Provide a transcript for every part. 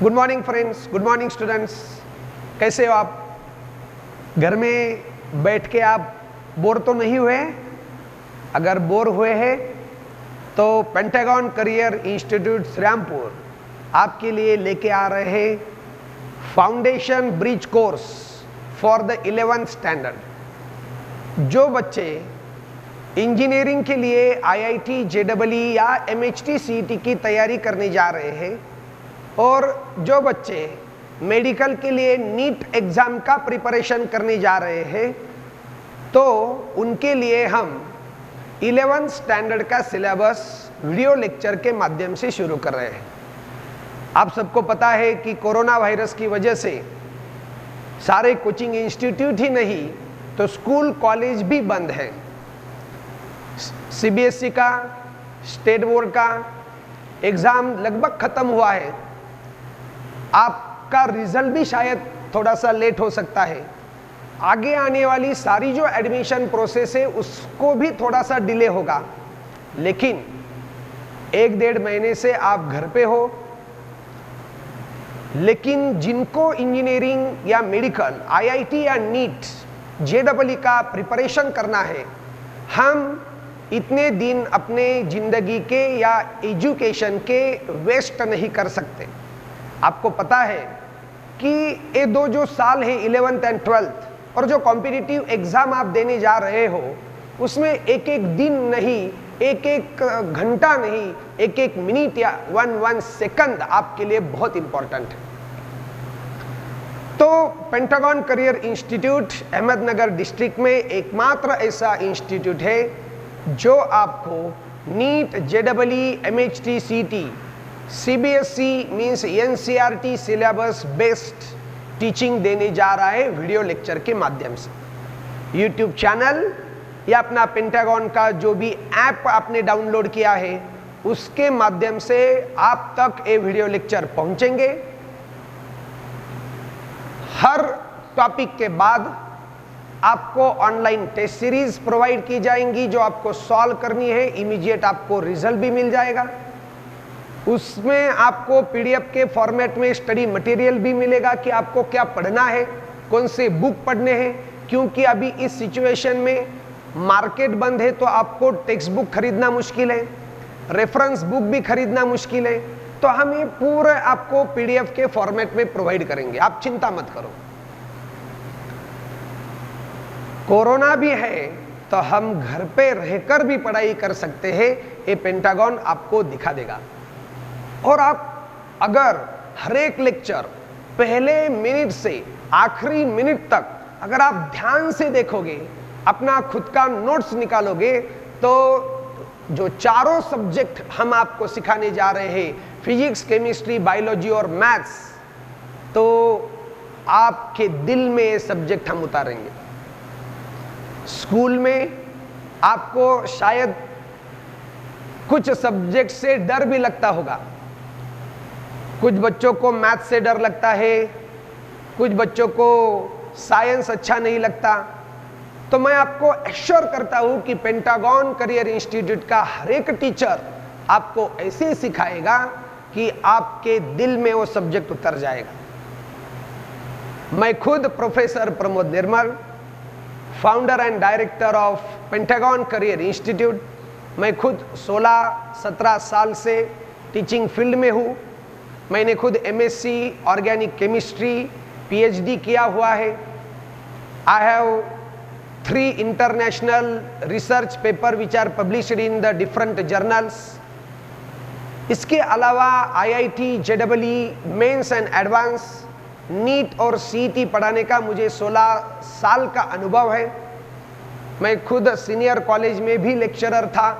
Good morning friends, good morning students. कैसे हो आप? घर में बैठ के आप बोर तो नहीं हुए? अगर बोर हुए हैं तो पेंटागन करियर इंस्टीट्यूट श्रीरामपुर आपके लिए लेके आ रहे हैं foundation bridge course for the 11th standard. जो बच्चे इंजीनियरिंग के लिए आईआईटी, जेईई या एमएचटी सीईटी की तैयारी करने जा रहे हैं और जो बच्चे मेडिकल के लिए नीट एग्जाम का प्रिपरेशन करने जा रहे हैं, तो उनके लिए हम 11th स्टैंडर्ड का सिलेबस वीडियो लेक्चर के माध्यम से शुरू कर रहे हैं। आप सबको पता है कि कोरोना वायरस की वजह से सारे कोचिंग इंस्टीट्यूट ही नहीं तो स्कूल कॉलेज भी बंद है। सीबीएसई का, स्टेट बोर्ड का एग्जाम लगभग खत्म हुआ है। आपका रिजल्ट भी शायद थोड़ा सा लेट हो सकता है। आगे आने वाली सारी जो एडमिशन प्रोसेस है उसको भी थोड़ा सा डिले होगा, लेकिन 1-1.5 महीने से आप घर पे हो। लेकिन जिनको इंजीनियरिंग या मेडिकल, आईआईटी या नीट, जेईई का प्रिपरेशन करना है, हम इतने दिन अपने जिंदगी के या एजुकेशन के वेस्ट नहीं कर सकते। आपको पता है कि ये दो जो साल है 11th एंड 12th और जो कॉम्पिटिटिव एग्जाम आप देने जा रहे हो, उसमें एक एक दिन नहीं, एक एक घंटा नहीं, एक एक मिनट या 1 सेकंड आपके लिए बहुत इंपॉर्टेंट है। तो Pentagon career institute Ahmednagar district में एकमात्र ऐसा इंस्टीट्यूट है जो आपको NEET, JEE, MHT, CET, CBSE means NCERT syllabus based teaching देने जा रहा है वीडियो लेक्चर के माध्यम से। यूट्यूब चैनल या अपना पेंटागन का जो भी ऐप आपने डाउनलोड किया है उसके माध्यम से आप तक ये वीडियो लेक्चर पहुंचेंगे। हर टॉपिक के बाद आपको ऑनलाइन टेस्ट सीरीज प्रोवाइड की जाएंगी जो आपको सॉल्व करनी है। इमीडिएट आपको रिजल्ट भी मिल जाएगा। उसमें आपको पीडीएफ के फॉर्मेट में स्टडी मटेरियल भी मिलेगा कि आपको क्या पढ़ना है, कौन से बुक पढ़ने हैं, क्योंकि अभी इस सिचुएशन में मार्केट बंद है तो आपको टेक्स्ट बुक खरीदना मुश्किल है, रेफरेंस बुक भी खरीदना मुश्किल है। तो हम ये पूरे आपको पीडीएफ के फॉर्मेट में प्रोवाइड करेंगे, आप चिंता मत करो। कोरोना भी है तो हम घर पे रहकर भी पढ़ाई कर सकते हैं, ये पेंटागन आपको दिखा देगा। और आप अगर हर एक लेक्चर पहले मिनट से आखिरी मिनट तक अगर आप ध्यान से देखोगे, अपना खुद का नोट्स निकालोगे, तो जो चारों सब्जेक्ट हम आपको सिखाने जा रहे हैं, फिजिक्स, केमिस्ट्री, बायोलॉजी और मैथ्स, तो आपके दिल में ये सब्जेक्ट हम उतारेंगे। स्कूल में आपको शायद कुछ सब्जेक्ट से डर भी लगता होगा। कुछ बच्चों को मैथ से डर लगता है, कुछ बच्चों को साइंस अच्छा नहीं लगता। तो मैं आपको एश्योर करता हूं कि पेंटागन करियर इंस्टीट्यूट का हर एक टीचर आपको ऐसे सिखाएगा कि आपके दिल में वो सब्जेक्ट उतर जाएगा। मैं खुद professor Pramod Nirmal, founder and director of pentagon career institute, मैं खुद 16-17 साल से टीचिंग फील्ड में हूँ। मैंने खुद एमएससी ऑर्गेनिक केमिस्ट्री पीएचडी किया हुआ है। I have 3 international research paper which are published in the different journals. इसके अलावा IIT, JEE, mains and advance, NEET और सीईटी पढ़ाने का मुझे 16 साल का अनुभव है। मैं खुद सीनियर कॉलेज में भी लेक्चरर था।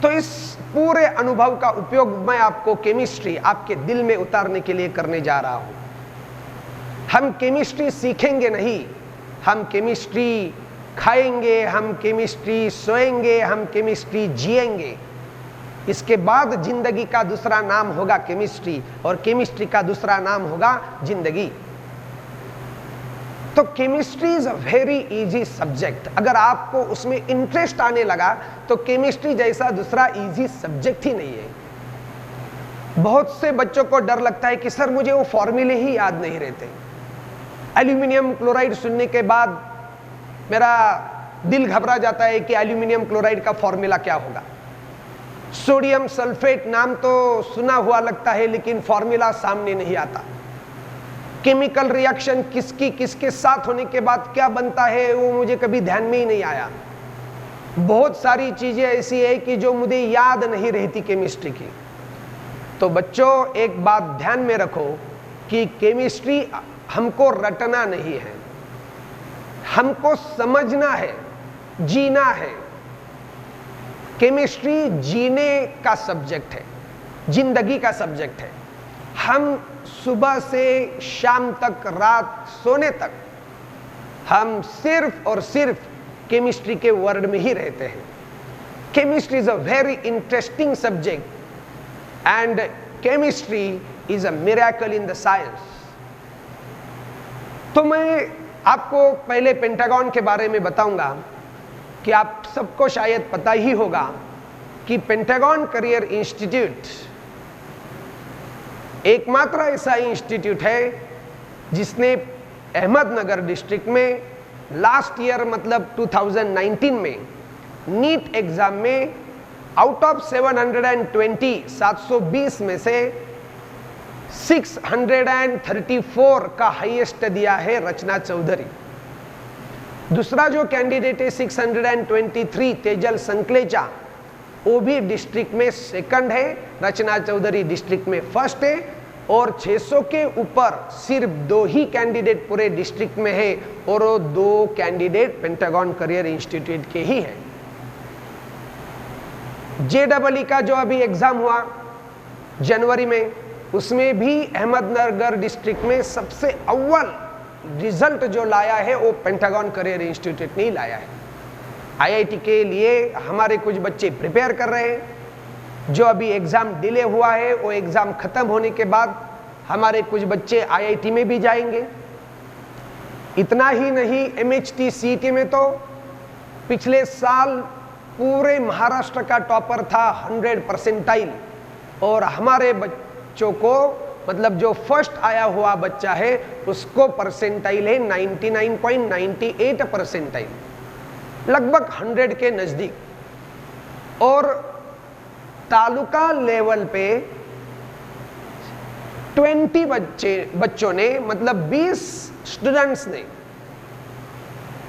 तो इस पूरे अनुभव का उपयोग मैं आपको केमिस्ट्री आपके दिल में उतारने के लिए करने जा रहा हूं। हम केमिस्ट्री सीखेंगे नहीं, हम केमिस्ट्री खाएंगे, हम केमिस्ट्री सोएंगे, हम केमिस्ट्री जिएंगे। इसके बाद जिंदगी का दूसरा नाम होगा केमिस्ट्री और केमिस्ट्री का दूसरा नाम होगा जिंदगी। तो chemistry is a very easy subject. अगर आपको उसमें इंटरेस्ट आने लगा तो केमिस्ट्री जैसा दूसरा इजी सब्जेक्ट ही नहीं है। बहुत से बच्चों को डर लगता है कि सर मुझे वो फॉर्मूले ही याद नहीं रहते। एल्यूमिनियम क्लोराइड सुनने के बाद मेरा दिल घबरा जाता है कि एल्यूमिनियम क्लोराइड का फॉर्मूला क्या होगा। सोडियम सल्फेट नाम तो सुना हुआ लगता है लेकिन फॉर्मूला सामने नहीं आता। केमिकल रिएक्शन किसकी किसके साथ होने के बाद क्या बनता है वो मुझे कभी ध्यान में ही नहीं आया। बहुत सारी चीजें ऐसी है कि जो मुझे याद नहीं रहती केमिस्ट्री की। तो बच्चों एक बात ध्यान में रखो कि केमिस्ट्री हमको रटना नहीं है, हमको समझना है, जीना है। केमिस्ट्री जीने का सब्जेक्ट है, जिंदगी का सब्जेक्ट है। हम सुबह से शाम तक, रात सोने तक हम सिर्फ और सिर्फ केमिस्ट्री के वर्ड में ही रहते हैं। Chemistry is a very interesting subject and chemistry is a miracle in the science. तो मैं आपको पहले पेंटागन के बारे में बताऊंगा कि आप सबको शायद पता ही होगा कि पेंटागन करियर इंस्टीट्यूट एकमात्र ऐसा इंस्टीट्यूट है जिसने अहमदनगर डिस्ट्रिक्ट में लास्ट ईयर मतलब 2019 में नीट एग्जाम में आउट ऑफ 720 में से 634 का हाईएस्ट दिया है रचना चौधरी। दूसरा जो कैंडिडेट है 623 तेजल संकलेचा, वो भी डिस्ट्रिक्ट में सेकंड है, रचना चौधरी डिस्ट्रिक्ट में फर्स्ट है। और 600 के ऊपर सिर्फ 2 ही कैंडिडेट पूरे डिस्ट्रिक्ट में है और वो 2 कैंडिडेट पेंटागन करियर इंस्टीट्यूट के ही है। JEE का जो अभी एग्जाम हुआ जनवरी में, उसमें भी अहमदनगर डिस्ट्रिक्ट में सबसे अव्वल रिजल्ट जो लाया है वो पेंटागन करियर इंस्टीट्यूट ने लाया है। IIT के लिए हमारे कुछ बच्चे प्रिपेयर कर रहे हैं। जो अभी एग्जाम डिले हुआ है वो एग्जाम खत्म होने के बाद हमारे कुछ बच्चे IIT में भी जाएंगे। इतना ही नहीं, MHT CET में तो पिछले साल पूरे महाराष्ट्र का टॉपर था 100 परसेंटाइल, और हमारे बच्चों को मतलब जो फर्स्ट आया हुआ बच्चा है उसको परसेंटाइल है 99.98 परसेंटाइल, लगभग 100 के नजदीक। और तालुका लेवल पे 20 बच्चों ने मतलब 20 स्टूडेंट्स ने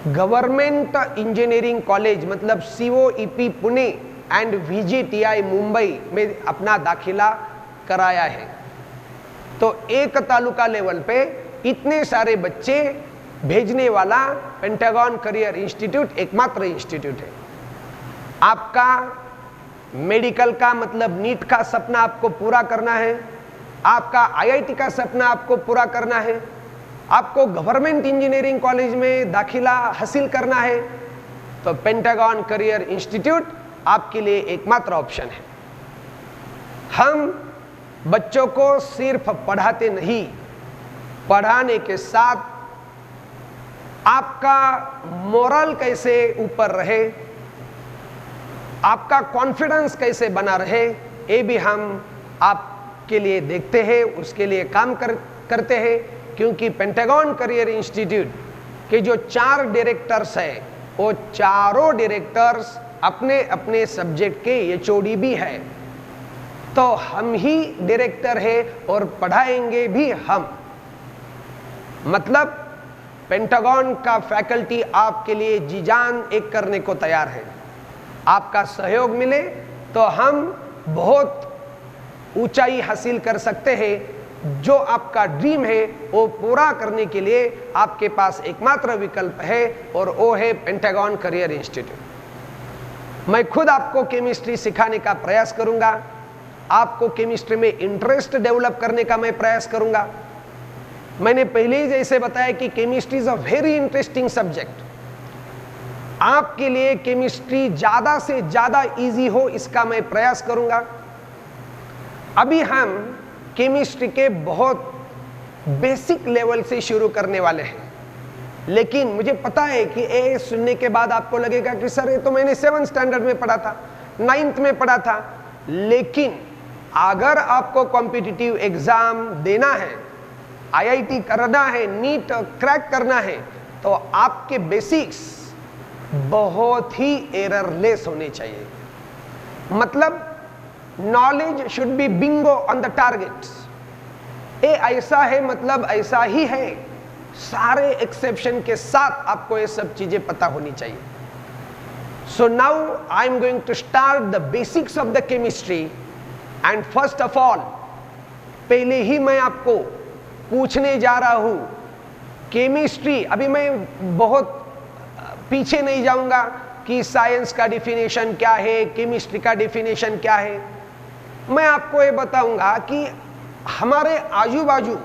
गवर्नमेंट इंजीनियरिंग कॉलेज मतलब COEP Pune and VGTI Mumbai में अपना दाखिला कराया है। तो एक तालुका लेवल पे इतने सारे बच्चे भेजने वाला पेंटागन करियर इंस्टीट्यूट एकमात्र इंस्टीट्यूट है। आपका मेडिकल का मतलब नीट का सपना आपको पूरा करना है, आपका IIT का सपना आपको पूरा करना है, आपको गवर्नमेंट इंजीनियरिंग कॉलेज में दाखिला हासिल करना है, तो पेंटागन करियर इंस्टीट्यूट आपके लिए एकमात्र ऑप्शन है। हम बच्चों को सिर्फ पढ़ाते नहीं, पढ़ाने के साथ आपका मोरल कैसे ऊपर रहे, आपका कॉन्फिडेंस कैसे बना रहे, ये भी हम आपके लिए देखते हैं, उसके लिए काम करते हैं। क्योंकि पेंटागन करियर इंस्टीट्यूट के जो 4 डायरेक्टर्स हैं वो चारों डायरेक्टर्स अपने अपने सब्जेक्ट के HOD भी है। तो हम ही डायरेक्टर है और पढ़ाएंगे भी हम। मतलब पेंटागन का फैकल्टी आपके लिए जी जान एक करने को तैयार है। आपका सहयोग मिले तो हम बहुत ऊंचाई हासिल कर सकते हैं। जो आपका ड्रीम है वो पूरा करने के लिए आपके पास एकमात्र विकल्प है और वो है पेंटागन करियर इंस्टीट्यूट। मैं खुद आपको केमिस्ट्री सिखाने का प्रयास करूंगा, आपको केमिस्ट्री में इंटरेस्ट डेवलप करने का मैं प्रयास करूंगा। मैंने पहले ही जैसे बताया कि chemistry is a very interesting subject. आपके लिए केमिस्ट्री ज्यादा से ज्यादा इजी हो इसका मैं प्रयास करूंगा। अभी हम केमिस्ट्री के बहुत बेसिक लेवल से शुरू करने वाले हैं, लेकिन मुझे पता है कि ये सुनने के बाद आपको लगेगा कि सर ये तो मैंने 7th स्टैंडर्ड में पढ़ा था, 9th में पढ़ा था। लेकिन अगर आपको कॉम्पिटिटिव एग्जाम देना है, आईआईटी करना है, नीट क्रैक करना है, तो आपके बेसिक्स बहुत ही एररलेस होने चाहिए। मतलब knowledge should be Bingo on the target. ये ऐसा है मतलब ऐसा ही है, सारे एक्सेप्शन के साथ आपको ये सब चीजें पता होनी चाहिए। So now I am going to start the basics of the chemistry and first of all पहले ही मैं आपको पूछने जा रहा हूं केमिस्ट्री। अभी मैं बहुत पीछे नहीं जाऊंगा कि साइंस का डिफिनेशन क्या है, केमिस्ट्री का डिफिनेशन क्या है। मैं आपको ये बताऊंगा कि हमारे आजू बाजू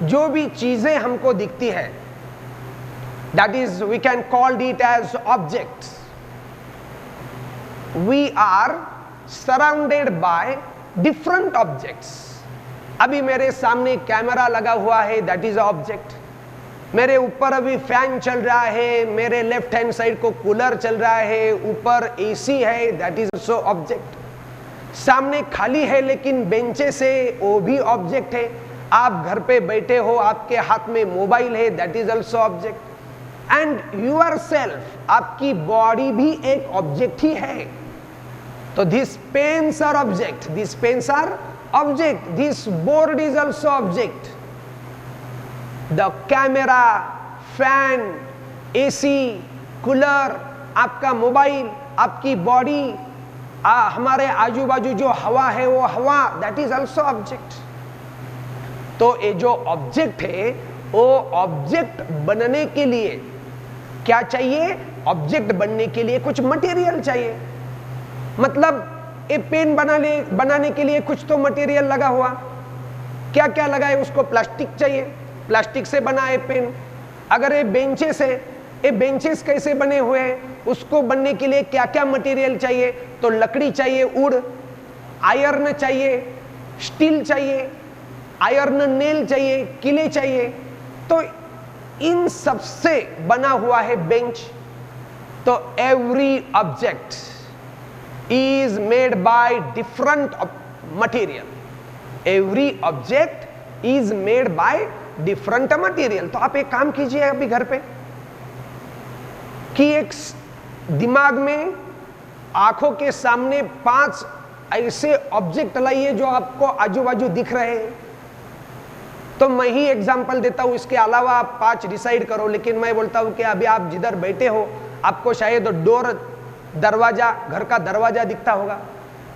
जो भी चीजें हमको दिखती है, that is we can call it as objects. We are surrounded by different objects. अभी मेरे सामने कैमरा लगा हुआ है, दैट इज ऑब्जेक्ट। मेरे ऊपर अभी फैन चल रहा है, मेरे लेफ्ट हैंड साइड को कूलर चल रहा है, ऊपर एसी है, दैट इज ऑल्सो ऑब्जेक्ट। सामने खाली है लेकिन बेंचेस है, वो भी ऑब्जेक्ट है। आप घर पे बैठे हो, आपके हाथ में मोबाइल है, that is also object. And yourself, आपकी बॉडी भी एक ऑब्जेक्ट ही है। तो this pens are object, this pens are object, this board is also object. The camera, fan, AC, cooler, आपका मोबाइल, आपकी बॉडी, हमारे आजू बाजू जो हवा है वो हवा, दैट इज ऑल्सो ऑब्जेक्ट। तो ये जो ऑब्जेक्ट है वो ऑब्जेक्ट बनने के लिए क्या चाहिए? ऑब्जेक्ट बनने के लिए कुछ मटेरियल चाहिए। मतलब ये पेन बनाने के लिए कुछ तो मटेरियल लगा हुआ। क्या क्या लगा है? उसको प्लास्टिक चाहिए, प्लास्टिक से बना है पेन। अगर ये बेंचेस है, ये बेंचेस कैसे बने हुए हैं? उसको बनने के लिए क्या क्या मटेरियल चाहिए? तो लकड़ी चाहिए, वुड, आयरन चाहिए, स्टील चाहिए, आयरन नेल चाहिए, किले चाहिए। तो इन सब से बना हुआ है बेंच। तो every object is made by different material. Every object is made by different material. तो आप एक काम कीजिए अभी घर पे कि एक दिमाग में, आंखों के सामने 5 ऐसे ऑब्जेक्ट लाइए जो आपको आजू बाजू दिख रहे हैं। तो मैं ही एग्जांपल देता हूं, इसके अलावा आप 5 डिसाइड करो। लेकिन मैं बोलता हूं कि अभी आप जिधर बैठे हो आपको शायद डोर, दरवाजा, घर का दरवाजा दिखता होगा,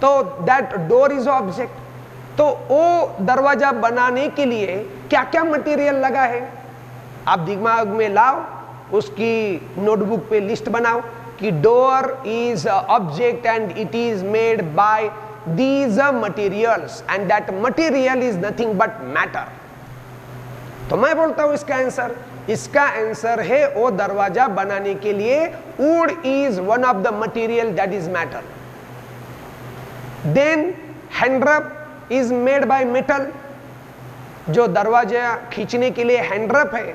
तो दैट डोर इज ऑब्जेक्ट। तो वो दरवाजा बनाने के लिए क्या क्या मटेरियल लगा है आप दिमाग में लाओ, उसकी नोटबुक पे लिस्ट बनाओ कि door is object and it is made bye these materials and that material is nothing but matter. तो मैं बोलता हूं इसका आंसर है वो दरवाजा बनाने के लिए wood is one of the material that is matter. Then handgrip is made by metal. जो दरवाजा खींचने के लिए हैंडरप है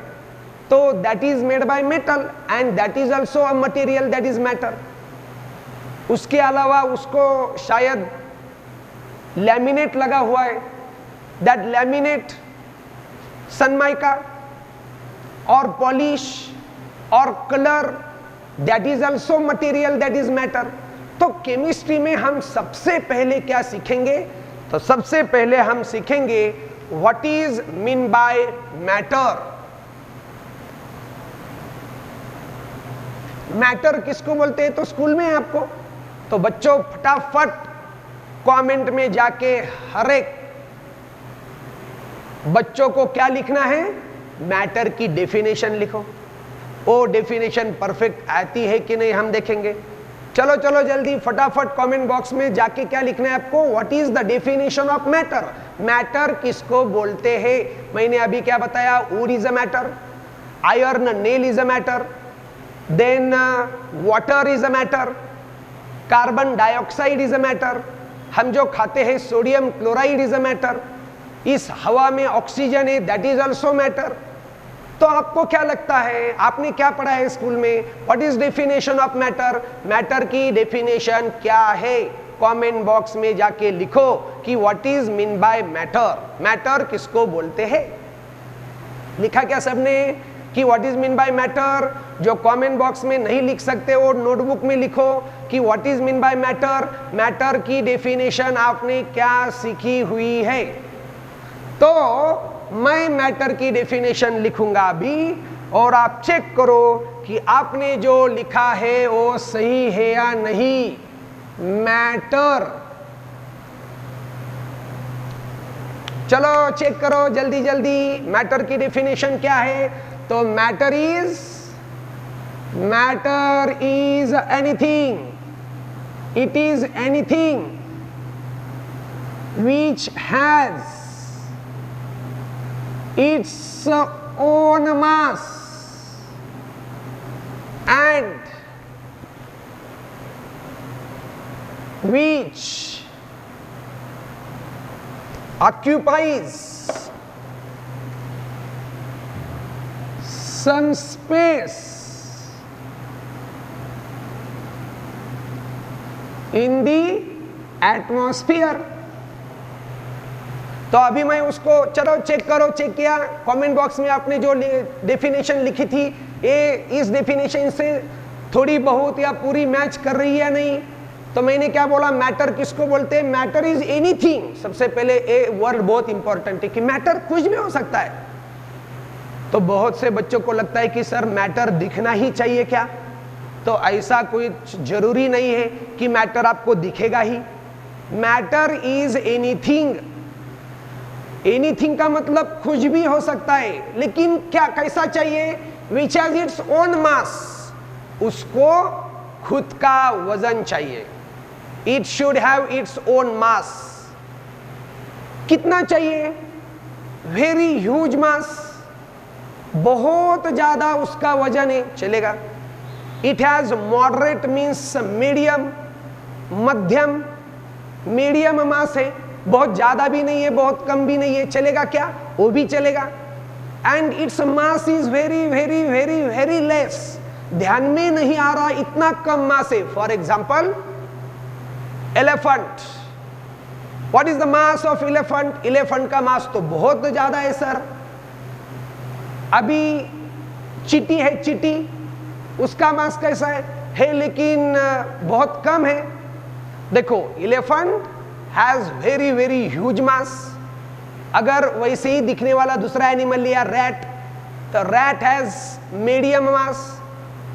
तो that is made by metal and that is also a material that is matter. उसके अलावा उसको शायद लैमिनेट लगा हुआ है, दैट लैमिनेट, सनमाइका और पॉलिश और colour, that is also material that is matter. तो केमिस्ट्री में हम सबसे पहले क्या सीखेंगे? तो सबसे पहले हम सीखेंगे what is mean bye matter. Matter किसको बोलते हैं? तो स्कूल में आपको, तो बच्चों फटाफट कमेंट में जाके हर एक बच्चों को क्या लिखना है? मैटर की डेफिनेशन लिखो। वो डेफिनेशन परफेक्ट आती है कि नहीं हम देखेंगे। चलो चलो जल्दी फटाफट कमेंट बॉक्स में जाके क्या लिखना है आपको? What is the definition of matter. Matter किसको बोलते हैं? मैंने अभी क्या बताया? Wood is a matter, iron nail is a matter, then water is a matter, carbon dioxide is a matter, हम जो खाते हैं sodium chloride is a matter, इस हवा में ऑक्सीजन है, दैट इज ऑल्सो मैटर। तो आपको क्या लगता है, आपने क्या पढ़ा है स्कूल में? What is definition of matter? Matter की डेफिनेशन क्या है? कमेंट बॉक्स में जाके लिखो कि what is mean bye matter, matter किसको बोलते हैं। लिखा क्या सबने कि what is mean bye matter? जो कमेंट बॉक्स में नहीं लिख सकते वो नोटबुक में लिखो कि what is mean bye matter. Matter की डेफिनेशन आपने क्या सीखी हुई है? तो मैं मैटर की डेफिनेशन लिखूंगा अभी, और आप चेक करो कि आपने जो लिखा है वो सही है या नहीं। मैटर, चलो चेक करो जल्दी जल्दी, मैटर की डेफिनेशन क्या है? तो matter is anything, it is anything which has its own mass and which occupies some space in the atmosphere। तो अभी मैं उसको, चलो चेक करो, चेक किया कमेंट बॉक्स में आपने जो डेफिनेशन लिखी थी, ये इस डेफिनेशन से थोड़ी बहुत या पूरी मैच कर रही है या नहीं? तो मैंने क्या बोला, मैटर किसको बोलते हैं? Matter is anything. सबसे पहले ये वर्ड बहुत इंपॉर्टेंट है कि मैटर कुछ भी हो सकता है। तो बहुत से बच्चों को लगता है कि सर मैटर दिखना ही चाहिए क्या? तो ऐसा कोई जरूरी नहीं है कि मैटर आपको दिखेगा ही। मैटर इज एनीथिंग, एनीथिंग का मतलब कुछ भी हो सकता है, लेकिन क्या कैसा चाहिए? Which has its own mass, उसको खुद का वजन चाहिए। It should have its own mass. कितना चाहिए? वेरी ह्यूज मास, बहुत ज्यादा उसका वजन है, चलेगा। It has moderate means medium, मध्यम, मीडियम मास है, बहुत ज्यादा भी नहीं है बहुत कम भी नहीं है, चलेगा क्या? वो भी चलेगा। And its mass is very very very very less, ध्यान में नहीं आ रहा इतना कम मास है। For example elephant, what is the mass of elephant? Elephant का मास तो बहुत ज्यादा है सर। अभी चींटी है, चींटी, उसका मास कैसा है लेकिन बहुत कम है। देखो elephant has very very huge mass. अगर वैसे ही दिखने वाला दूसरा एनिमल लिया रैट, तो रैट हैज मीडियम मास।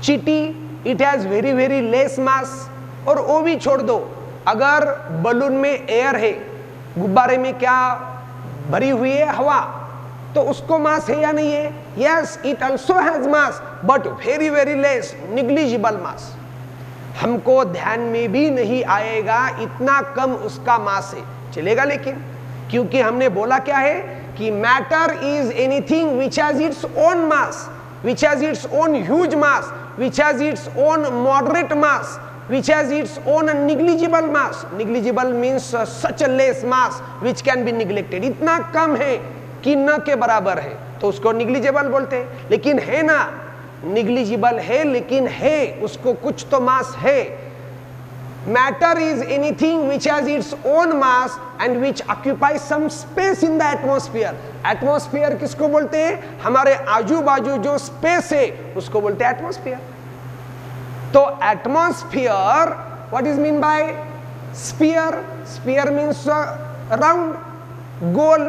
चींटी it has very very less मास। और वो भी छोड़ दो, अगर बलून में एयर है, गुब्बारे में क्या भरी हुई है? हवा, तो उसको मास है या नहीं है? Yes, it also has mass but very very less, negligible mass. हमको ध्यान में भी नहीं आएगा इतना कम उसका मास है, चलेगा। लेकिन क्योंकि हमने बोला क्या है कि matter is anything which has its own mass, which has its own huge mass, which has its own moderate mass, which has its own negligible mass. Negligible means such a less mass which can be neglected. इतना कम है कि न के बराबर है, तो उसको negligible बोलते हैं। लेकिन है ना, negligible है लेकिन है, उसको कुछ तो मास है। Matter is anything which has its own mass and which occupies some space in the atmosphere. Atmosphere किसको बोलते हैं? हमारे आजू बाजू जो स्पेस है उसको बोलते हैं एटमॉस्फेयर। तो atmosphere, what is mean by sphere? Sphere means round, गोल।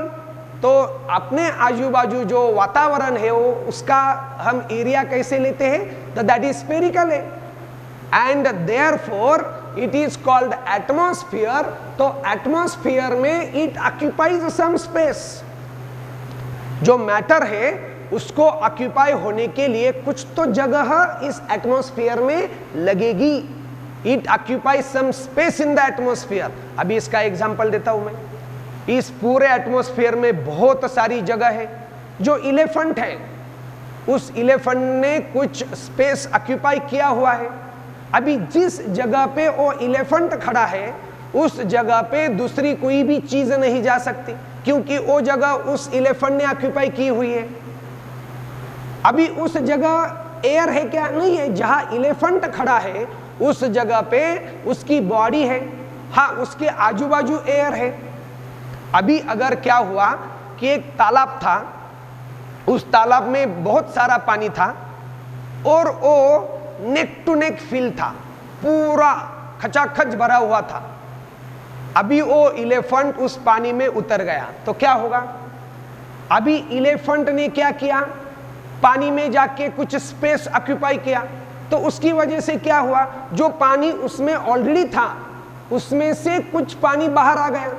तो अपने आजू बाजू जो वातावरण है वो उसका हम एरिया कैसे लेते हैं? तो दैट इज स्फेरिकल है, and therefore it is called atmosphere. तो एटमॉस्फेयर में इट ऑक्यूपाइज सम स्पेस। जो मैटर है उसको ऑक्यूपाई होने के लिए कुछ तो जगह इस एटमॉस्फेयर में लगेगी। It occupy some space in the atmosphere. अभी इसका एग्जांपल देता हूं मैं। इस पूरे एटमॉस्फेयर में बहुत सारी जगह है। जो एलिफेंट है, उस एलिफेंट ने कुछ स्पेस ऑक्यूपाई किया हुआ है। अभी जिस जगह पे वो एलिफेंट खड़ा है उस जगह पे दूसरी कोई भी चीज नहीं जा सकती, क्योंकि वो जगह उस एलिफेंट ने ऑक्यूपाई की हुई है। अभी उस जगह एयर है क्या? नहीं है। जहां एलिफेंट खड़ा है उस जगह पे उसकी बॉडी है, हाँ उसके आजू बाजू एयर है, अभी अगर क्या हुआ कि एक तालाब था, उस तालाब में बहुत सारा पानी था और वो नेक टू नेक फिल था, पूरा खचाखच भरा हुआ था। अभी वो एलिफेंट उस पानी में उतर गया तो क्या होगा? अभी एलिफेंट ने क्या किया? पानी में जाके कुछ स्पेस ऑक्यूपाई किया, तो उसकी वजह से क्या हुआ? जो पानी उसमें ऑलरेडी था उसमें से कुछ पानी बाहर आ गया।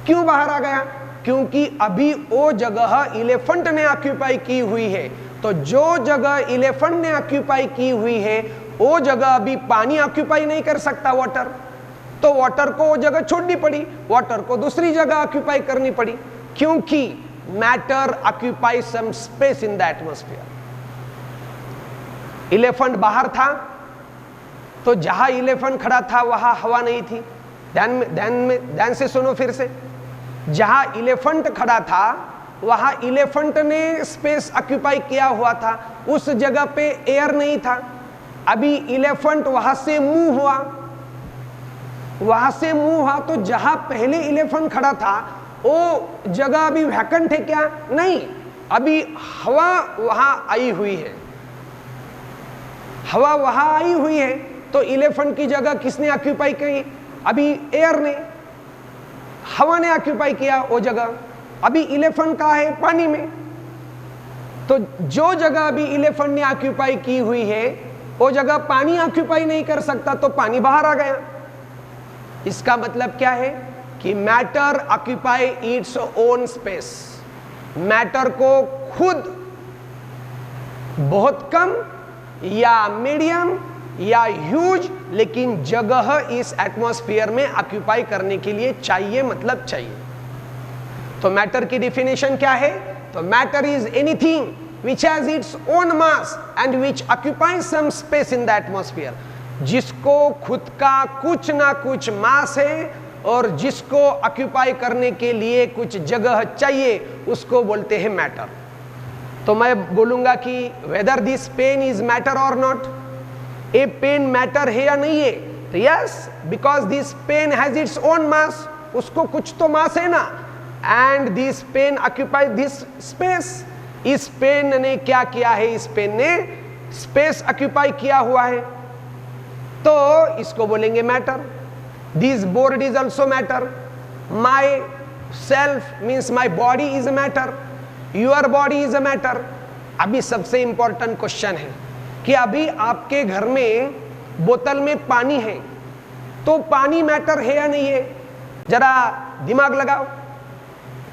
क्यों बाहर आ गया? क्योंकि अभी वो जगह एलिफेंट ने ऑक्यूपाई की हुई है। तो जो जगह एलिफेंट ने ऑक्यूपाई की हुई है वो जगह अभी पानी ऑक्यूपाई नहीं कर सकता, वाटर, तो वाटर को वो जगह छोड़नी पड़ी, वाटर को दूसरी जगह ऑक्यूपाई करनी पड़ी, क्योंकि matter occupy some space in the atmosphere. Elephant बाहर था तो जहां एलिफेंट खड़ा था वहां हवा नहीं थी। ध्यान से सुनो फिर से। जहां एलिफेंट खड़ा था वहां एलिफेंट ने स्पेस ऑक्यूपाई किया हुआ था, उस जगह पे एयर नहीं था। अभी एलिफेंट वहां से मूव हुआ, तो जहां पहले एलिफेंट खड़ा था वो जगह अभी वैकेंट है क्या? नहीं, अभी हवा वहां आई हुई है, हवा वहां आई हुई है। तो एलिफेंट की जगह किसने ऑक्यूपाई की? अभी एयर ने, हवा ने ऑक्यूपाई किया वो जगह। अभी एलिफेंट कहाँ है? पानी में। तो जो जगह अभी एलिफेंट ने ऑक्यूपाई की हुई है वो जगह पानी ऑक्यूपाई नहीं कर सकता, तो पानी बाहर आ गया। इसका मतलब क्या है कि matter occupy its own space. Matter को खुद बहुत कम या मीडियम या ह्यूज, लेकिन जगह इस एटमॉस्फेयर में ऑक्यूपाई करने के लिए चाहिए, मतलब चाहिए। तो मैटर की डिफिनेशन क्या है? तो matter is anything which has its own mass and which occupies some space in the atmosphere, जिसको खुद का कुछ ना कुछ मास है और जिसको ऑक्यूपाई करने के लिए कुछ जगह चाहिए, उसको बोलते हैं मैटर। तो मैं बोलूंगा कि whether this pen is matter और नॉट, ए पेन मैटर है या नहीं है? तो yes, because this pen has its own mass, उसको कुछ तो मास है ना, and this pen occupy this space. इस पेन ने क्या किया है? इस पेन ने स्पेस ऑक्यूपाई किया हुआ है, तो इसको बोलेंगे matter. This board is also matter, my self means my body is a matter, your body is a matter. अभी सबसे इंपॉर्टेंट क्वेश्चन है कि अभी आपके घर में बोतल में पानी है, तो पानी मैटर है या नहीं है? जरा दिमाग लगाओ।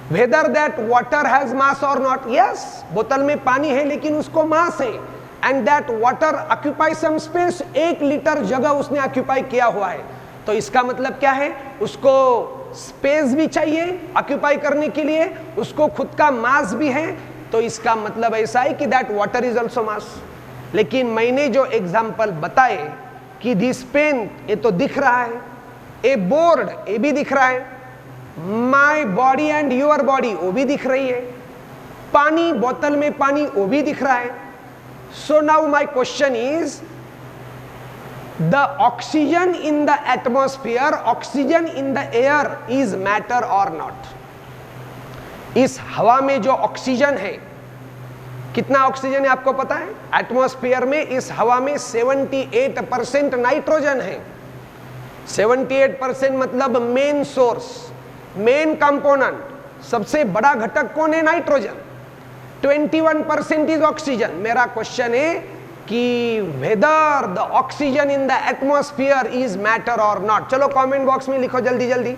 वेदर दैट वाटर हैज मास और नॉट, यस, बोतल में पानी है लेकिन उसको मास है, and that water occupy some space, 1 litre जगह उसने ऑक्यूपाई किया हुआ है। तो इसका मतलब क्या है? उसको स्पेस भी चाहिए ऑक्यूपाई करने के लिए, उसको खुद का मास भी है। तो इसका मतलब ऐसा है कि दैट वाटर इज ऑल्सो मास। लेकिन मैंने जो एग्जाम्पल बताए कि दिस पेन, ये तो दिख रहा है, ए बोर्ड, ये भी दिख रहा है, my body and your body, वो भी दिख रही है, पानी, बोतल में पानी, वो भी दिख रहा है। So now my question is, the oxygen in the atmosphere, oxygen in the air is matter और नॉट? इस हवा में जो ऑक्सीजन है, कितना ऑक्सीजन है आपको पता है? एटमॉस्फेयर में इस हवा में 78% नाइट्रोजन है। 78% मतलब मेन सोर्स, मेन कंपोनेंट, सबसे बड़ा घटक कौन है? नाइट्रोजन। 21% is oxygen. मेरा क्वेश्चन है कि whether the oxygen in the atmosphere is matter और नॉट। चलो कमेंट बॉक्स में लिखो जल्दी जल्दी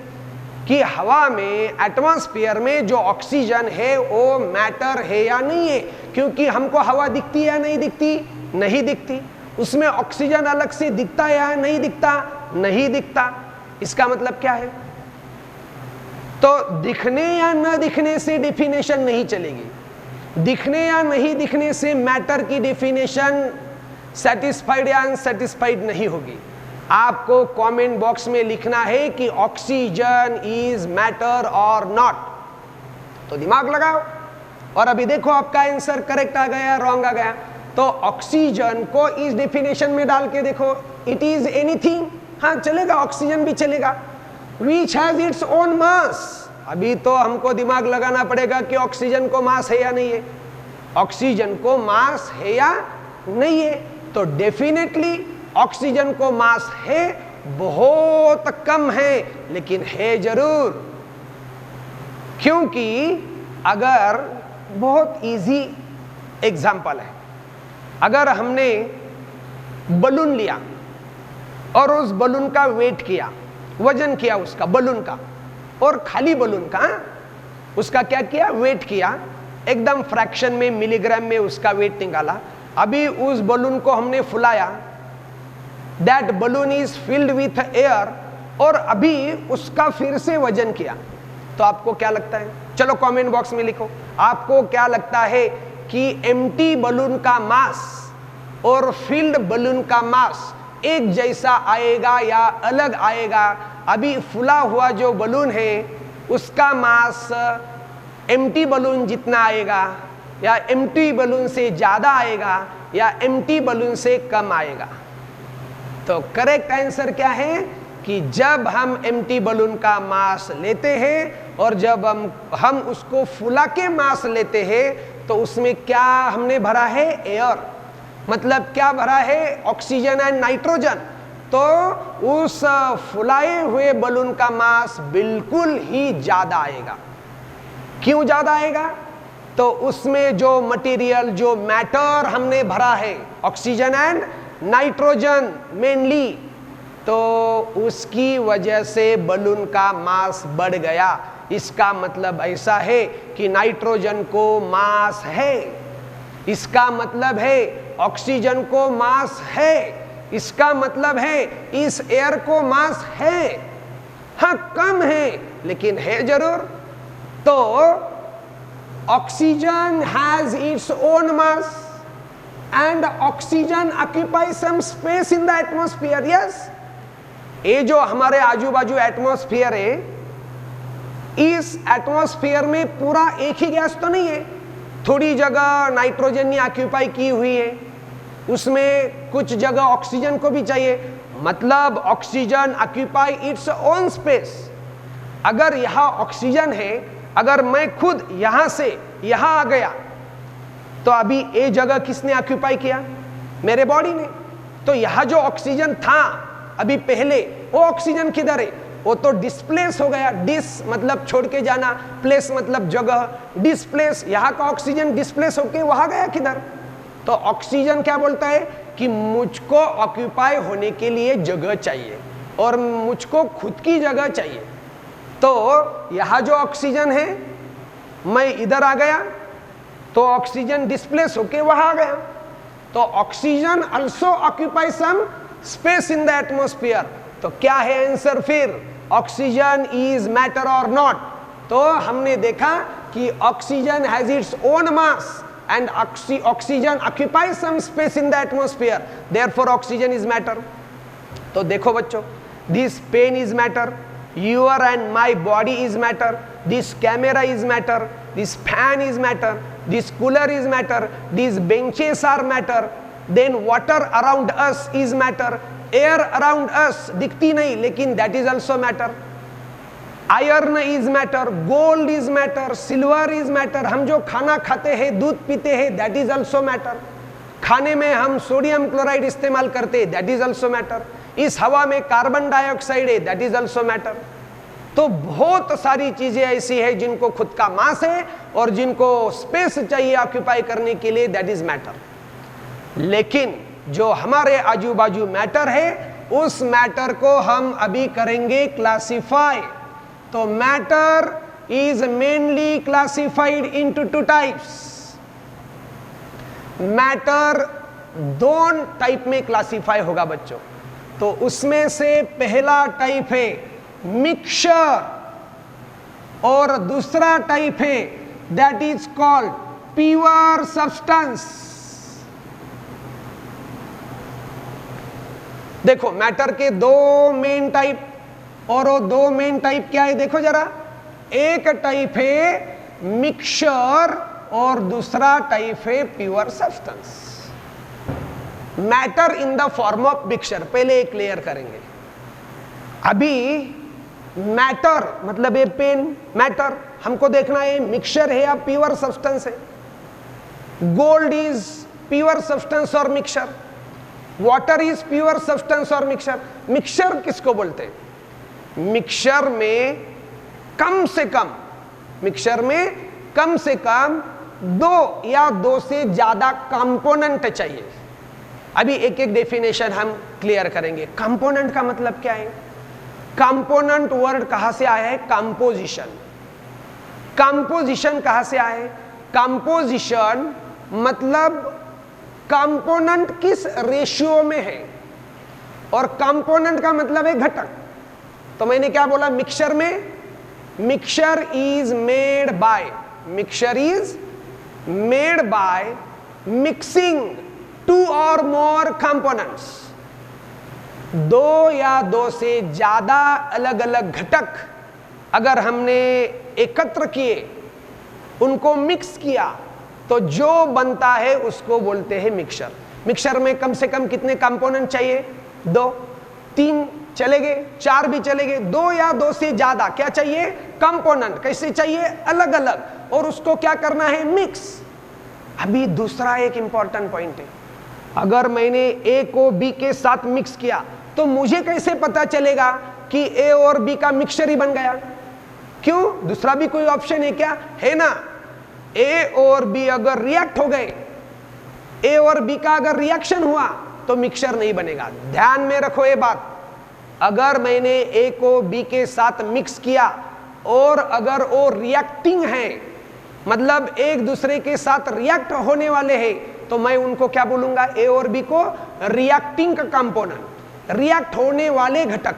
कि हवा में, एटमॉस्फेयर में जो ऑक्सीजन है वो मैटर है या नहीं है। क्योंकि हमको हवा दिखती है या नहीं दिखती? नहीं दिखती। उसमें ऑक्सीजन अलग से दिखता है या नहीं दिखता? नहीं दिखता। इसका मतलब क्या है? तो दिखने या न दिखने से डिफिनेशन नहीं चलेगी। दिखने या नहीं दिखने से मैटर की डिफिनेशन सेटिस्फाइड या अनसेटिस्फाइड नहीं होगी। आपको कमेंट बॉक्स में लिखना है कि ऑक्सीजन इज मैटर और नॉट। तो दिमाग लगाओ और अभी देखो आपका आंसर करेक्ट आ गया, रॉन्ग आ गया। तो ऑक्सीजन को इस डिफिनेशन में डाल के देखो, इट इज एनीथिंग, हाँ चलेगा, ऑक्सीजन भी चलेगा, which has its own mass, अभी तो हमको दिमाग लगाना पड़ेगा कि ऑक्सीजन को मास है या नहीं है, ऑक्सीजन को मास है या नहीं है। तो डेफिनेटली ऑक्सीजन को मास है, बहुत कम है, लेकिन है जरूर। क्योंकि अगर बहुत इजी एग्जाम्पल है, अगर हमने बलून लिया और उस बलून का वेट किया, वजन किया उसका बलून का, और खाली बलून का उसका क्या किया, वेट किया, एकदम फ्रैक्शन में मिलीग्राम में उसका वेट निकाला, अभी उस बलून को हमने फुलाया, that balloon is filled with air, और अभी उसका फिर से वजन किया, तो आपको क्या लगता है? चलो कमेंट बॉक्स में लिखो, आपको क्या लगता है कि एम्प्टी बलून का मास और फिल्ड बलून का मास एक जैसा आएगा या अलग आएगा? अभी फुला हुआ जो बलून है उसका मास एम्प्टी बलून जितना आएगा, या एम्प्टी बलून से ज्यादा आएगा, या एम्प्टी बलून से कम आएगा? तो करेक्ट आंसर क्या है कि जब हम एम्प्टी बलून का मास लेते हैं और जब हम उसको फुला के मास लेते हैं तो उसमें क्या हमने भरा है? एयर। मतलब क्या भरा है? Oxygen and nitrogen. तो उस फुलाए हुए बलून का मास बिल्कुल ही ज्यादा आएगा। क्यों ज्यादा आएगा? तो उसमें जो मटेरियल, जो मैटर हमने भरा है, ऑक्सीजन एंड नाइट्रोजन मेनली, तो उसकी वजह से बलून का मास बढ़ गया। इसका मतलब ऐसा है कि नाइट्रोजन को मास है, इसका मतलब है ऑक्सीजन को मास है, इसका मतलब है इस एयर को मास है। हाँ कम है लेकिन है जरूर। तो oxygen has its own mass and oxygen occupies some space in the atmosphere. Yes, ये जो हमारे आजू बाजू एटमॉस्फेयर है, इस एटमॉस्फेयर में पूरा एक ही गैस तो नहीं है, थोड़ी जगह नाइट्रोजन ने ऑक्यूपाई की हुई है, उसमें कुछ जगह ऑक्सीजन को भी चाहिए। मतलब oxygen occupy its own space. अगर यहाँ ऑक्सीजन है, अगर मैं खुद यहां से यहां आ गया तो अभी ये जगह किसने ऑक्यूपाई किया? मेरे बॉडी ने। तो यहां जो ऑक्सीजन था अभी पहले, वो ऑक्सीजन किधर है? वो तो डिस्प्लेस हो गया। डिस मतलब छोड़ के जाना, प्लेस मतलब जगह, डिस्प्लेस, यहाँ का ऑक्सीजन डिस्प्लेस होके वहां गया किधर? तो ऑक्सीजन क्या बोलता है कि मुझको ऑक्यूपाई होने के लिए जगह चाहिए और मुझको खुद की जगह चाहिए। तो यहाँ जो ऑक्सीजन है, मैं इधर आ गया तो ऑक्सीजन डिस्प्लेस होके वहां आ गया। तो oxygen also occupy some space in the atmosphere. तो क्या है आंसर फिर? ऑक्सीजन इज मैटर और नॉट? तो हमने देखा कि oxygen has its own mass and oxygen occupies some space in the atmosphere, therefore oxygen is matter. तो देखो बच्चों, this pen is matter, your and my body is matter, this camera is matter, this fan is matter, this cooler is matter, these benches are matter, then water around us is matter, air around us दिखती नहीं लेकिन that is also matter, iron is matter, gold is matter, silver is matter, हम जो खाना खाते हैं, दूध पीते हैं, that is also matter, खाने में हम सोडियम क्लोराइड इस्तेमाल करते हैं, that is also matter, इस हवा में कार्बन डाइऑक्साइड है, दैट इज ऑल्सो मैटर। तो बहुत सारी चीजें ऐसी है जिनको खुद का मास है और जिनको स्पेस चाहिए ऑक्यूपाई करने के लिए, दैट इज मैटर। लेकिन जो हमारे आजू बाजू मैटर है, उस मैटर को हम अभी करेंगे क्लासिफाई। तो matter is mainly classified into two types. Matter दो टाइप में क्लासिफाई होगा बच्चों। तो उसमें से पहला टाइप है मिक्सचर और दूसरा टाइप है that is called pure substance. देखो मैटर के दो मेन टाइप, और वो दो मेन टाइप क्या है देखो जरा। एक टाइप है मिक्सचर और दूसरा टाइप है pure substance. Matter in the form of mixture, पहले एक क्लियर करेंगे। अभी मैटर मतलब ये पेन मैटर, हमको देखना है मिक्सचर है या प्योर सब्सटेंस है। गोल्ड इज प्योर सब्सटेंस और mixture, water is pure substance और मिक्सचर। मिक्सचर किसको बोलते हैं? मिक्सचर में कम से कम, मिक्सचर में कम से कम 2 या 2 से ज्यादा कंपोनेंट चाहिए। अभी एक एक डेफिनेशन हम क्लियर करेंगे। कंपोनेंट का मतलब क्या है? कंपोनेंट वर्ड कहां से आया है? कंपोजिशन। कंपोजिशन कहां से आया है? कंपोजिशन मतलब कंपोनेंट किस रेशियो में है, और कंपोनेंट का मतलब है घटक। तो मैंने क्या बोला? मिक्सचर में, mixture is made bye, mixture is made by mixing 2 और मोर कंपोनेंट्स। 2 या 2 से ज्यादा अलग अलग घटक अगर हमने एकत्र किए, उनको मिक्स किया, तो जो बनता है उसको बोलते हैं मिक्सचर। मिक्सचर में कम से कम कितने कंपोनेंट चाहिए? 2, 3 चलेंगे, 4 भी चलेंगे। 2 या 2 से ज्यादा क्या चाहिए? कंपोनेंट। कैसे चाहिए? अलग अलग, और उसको क्या करना है? मिक्स। अभी दूसरा एक इंपॉर्टेंट पॉइंट है, अगर मैंने ए को बी के साथ मिक्स किया तो मुझे कैसे पता चलेगा कि ए और बी का मिक्सचर ही बन गया? क्यों? दूसरा भी कोई ऑप्शन है क्या? है ना। ए और बी अगर रिएक्ट हो गए, ए और बी का अगर रिएक्शन हुआ तो मिक्सचर नहीं बनेगा। ध्यान में रखो ये बात। अगर मैंने ए को बी के साथ मिक्स किया और अगर वो रिएक्टिंग है, मतलब एक दूसरे के साथ रिएक्ट होने वाले हैं, तो मैं उनको क्या बोलूंगा? ए और बी को रिएक्टिंग कंपोनेंट, रिएक्ट होने वाले घटक।